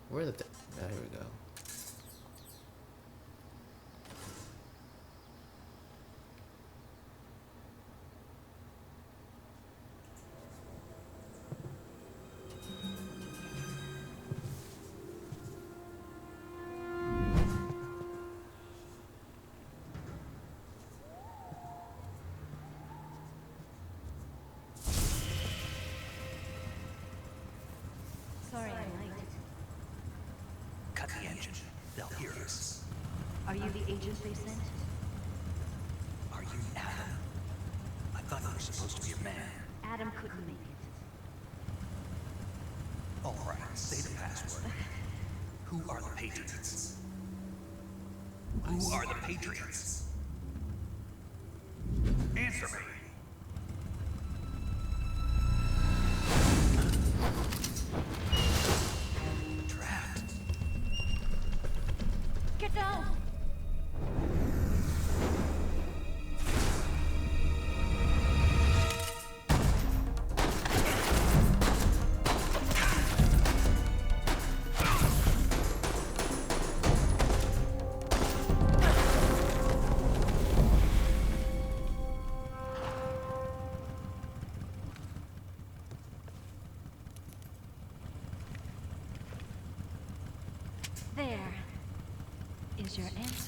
Where the here we go. cut the engine. They'll hear us. Are you the agent they sent? Are you Adam? I thought you were supposed to be a man. Adam couldn't make it. All right, say the password. Who are the Patriots? Who are the Patriots? Answer me. Trapped. Get down! There is your answer.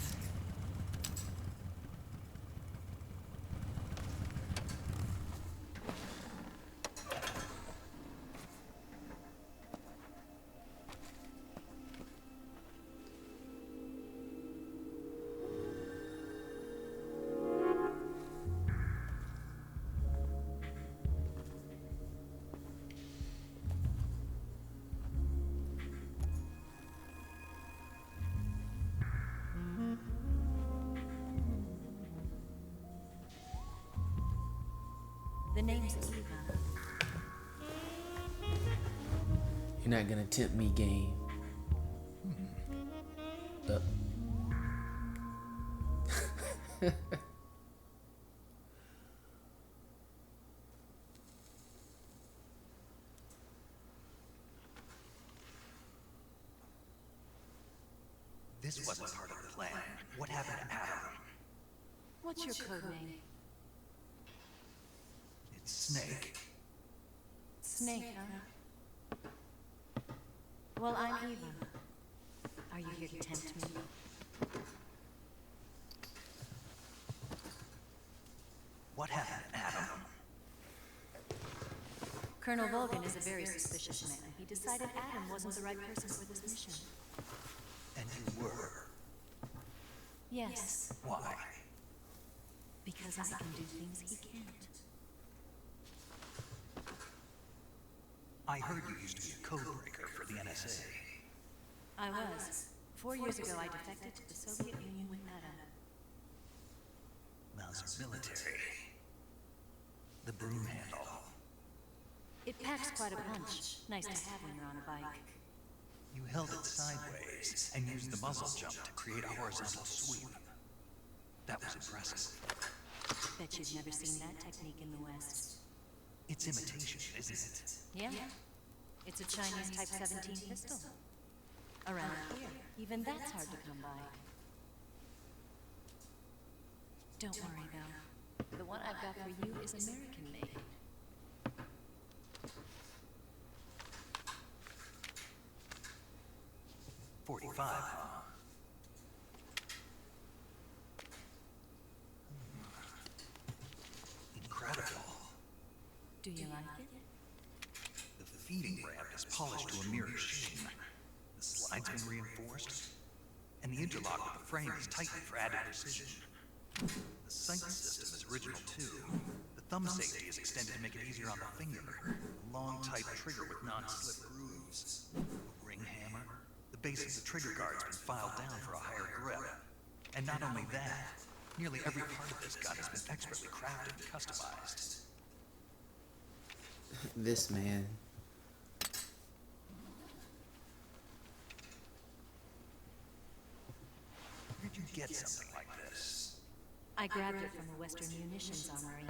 The name's Eva. You're not gonna tempt me, game. This wasn't part of the plan. What happened to Adam? What's your code name? It's Snake. Snake, huh? Well, I'm Eva. Are you here to tempt me? What happened to Adam? Colonel Volgan is a very suspicious man. He decided Adam wasn't the right person for this mission. And you were? Yes. Why? Because I can do things he can't. I heard you used to be a code breaker for the NSA. I was. 4 years ago, I defected to the Soviet Union with Adam. Mauser military. The broom handle. It packs quite a punch. Nice to have when you're on a bike. You held it sideways and used the muzzle jump to create a horizontal sweep. That was impressive. Bet you've never seen that technique in the West. It's imitation, isn't it? Yeah. It's a Chinese Type 17 pistol. Around here, even that's hard to come by. Don't worry, though. The one I've got for you is American-made. .45, huh? Incredible. Do you like it? The feeding ramp is polished to a mirror sheen. The slide's been reinforced, and the interlock with the frame is tightened for added precision. The sight system is original too. The thumb safety is extended to make it easier on the finger. A long, tight trigger with non-slip grooves. A ring hammer. The base of the trigger guard's been filed down for a higher grip. And not only that, nearly every part of this gun has been expertly crafted and customized. This man. Where'd you get something like this? I grabbed it from the Western Munitions Armory.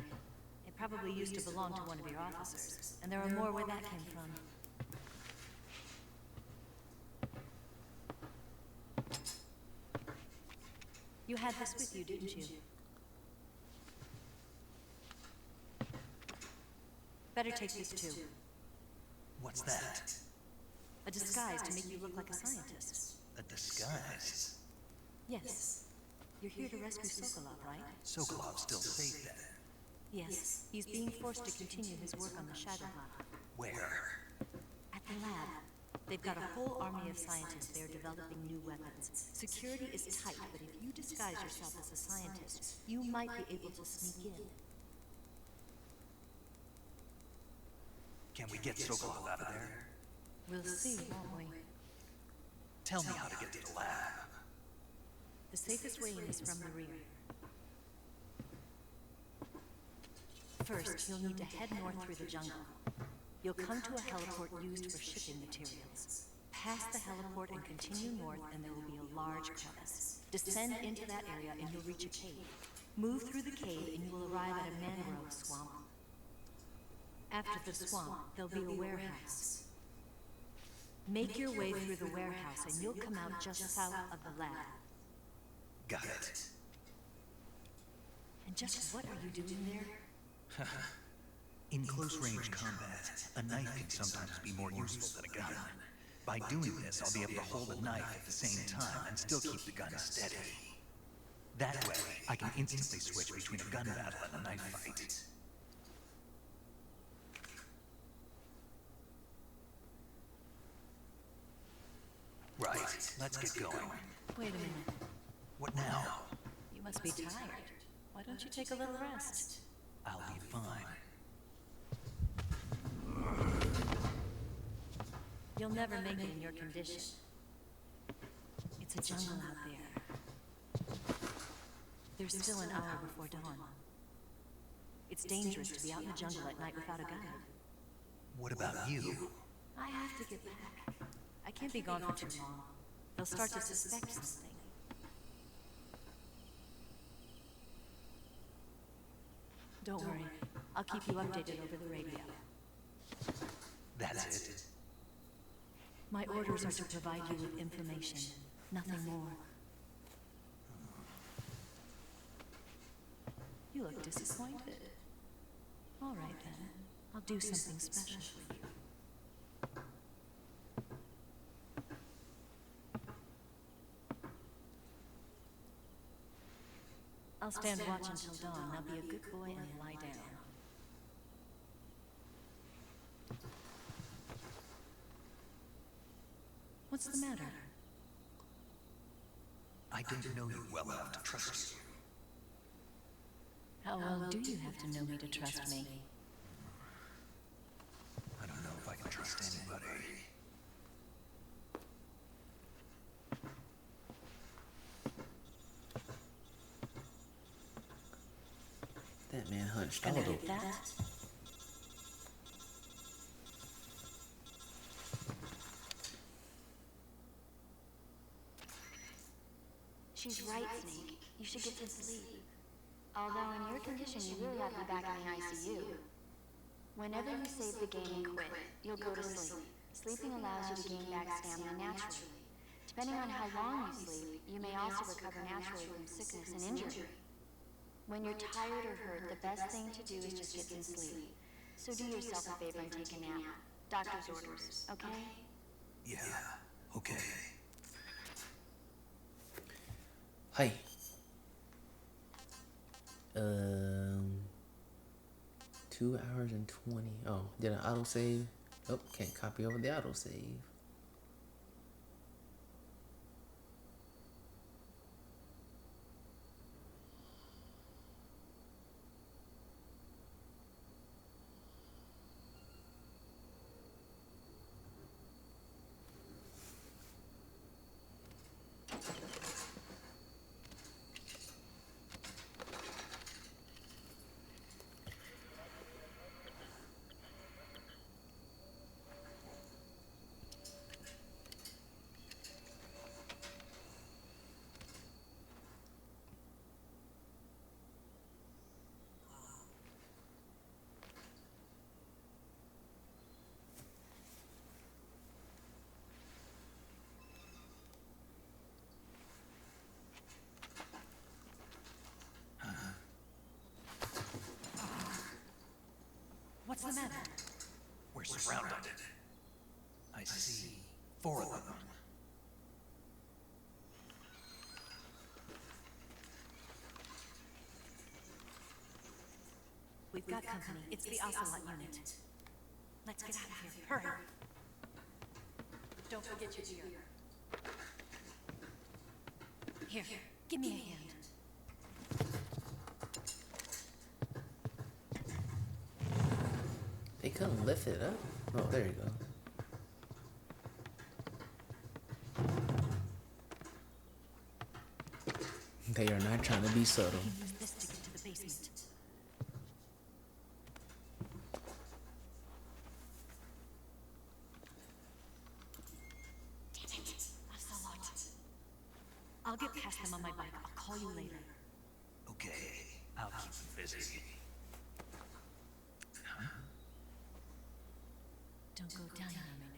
It probably used to belong to one of your officers, and there are more where that came from. You had this with you, didn't you? Better take this too. What's that? A disguise to make you look like a scientist. A disguise? Yes. You're here to rescue Sokolov, right? Sokolov's still safe then? Yes. He's being forced to continue his work on the Shadow Hub. Where? At the lab. They've got a whole army of scientists there developing new weapons. Security is tight, but if you disguise yourself as a scientist, you might be able to sneak in. Can we get Sokolov out of there? We'll see, won't we? Tell me how to get to the lab. The safest way in is from the rear. First, you'll need to head north through the jungle. You'll come to a heliport used for shipping materials. Pass the heliport and continue north, and there will be a large crevice. Descend into that area and you'll reach a cave. Move through the cave and you will arrive at a mangrove swamp. After the swamp, there'll be a warehouse. Make your way through the warehouse and you'll come out just south of the lab. Got it. And just what are you doing there? In close-range combat, a knife can sometimes be more useful than a gun. By doing this, I'll be able to hold a knife at the same time and still keep the gun steady. That way, I can instantly switch between a gun battle and a knife fight. Right, let's get going. Wait a minute. What now? You must be tired. Why don't you take a little rest? I'll be fine. You'll never make it in your condition. It's a jungle out there. There's still an hour before dawn. It's dangerous to be out in the jungle at night without a gun. What about you? I have to get back. I can't be gone for too long. They'll start to suspect something. Don't worry. I'll keep you updated over the radio. That's it. My orders are to provide you with information, nothing more. You look disappointed. All right then. I'll do something special for you. I'll stand watch until dawn. Now be a good boy and lie down. What's the matter? I don't know you well enough to trust you. How well do you have to know me to trust me? I don't know if I can trust anybody. That man hunched Gonna all hit the... that? She's right, Snake. You should get some sleep. Although in your condition, you really ought to be back in the ICU. Whenever you save the game and quit, you'll go to sleep. Sleeping allows you to gain back stamina naturally. Depending on how long you sleep, you may also recover naturally from sickness and injury. When you're tired or hurt, the best thing to do is just get some sleep. So do yourself a favor and take a nap. Doctor's orders, okay? Yeah, okay. Hi. 2 hours and 20. Oh, did an autosave? Oh, can't copy over the autosave. What's the matter? We're surrounded. I see 4 of them. We've got company. It's the Ocelot unit. Let's get out of here. Hurry. Don't forget your gear. Here, give me a hand. They couldn't lift it up? Oh, there you go. They are not trying to be subtle. Use this to get to the basement. Damn it, Ocelot. I'll get past them on my bike. I'll call you later. Okay, I'll keep them busy. Don't go dying on me.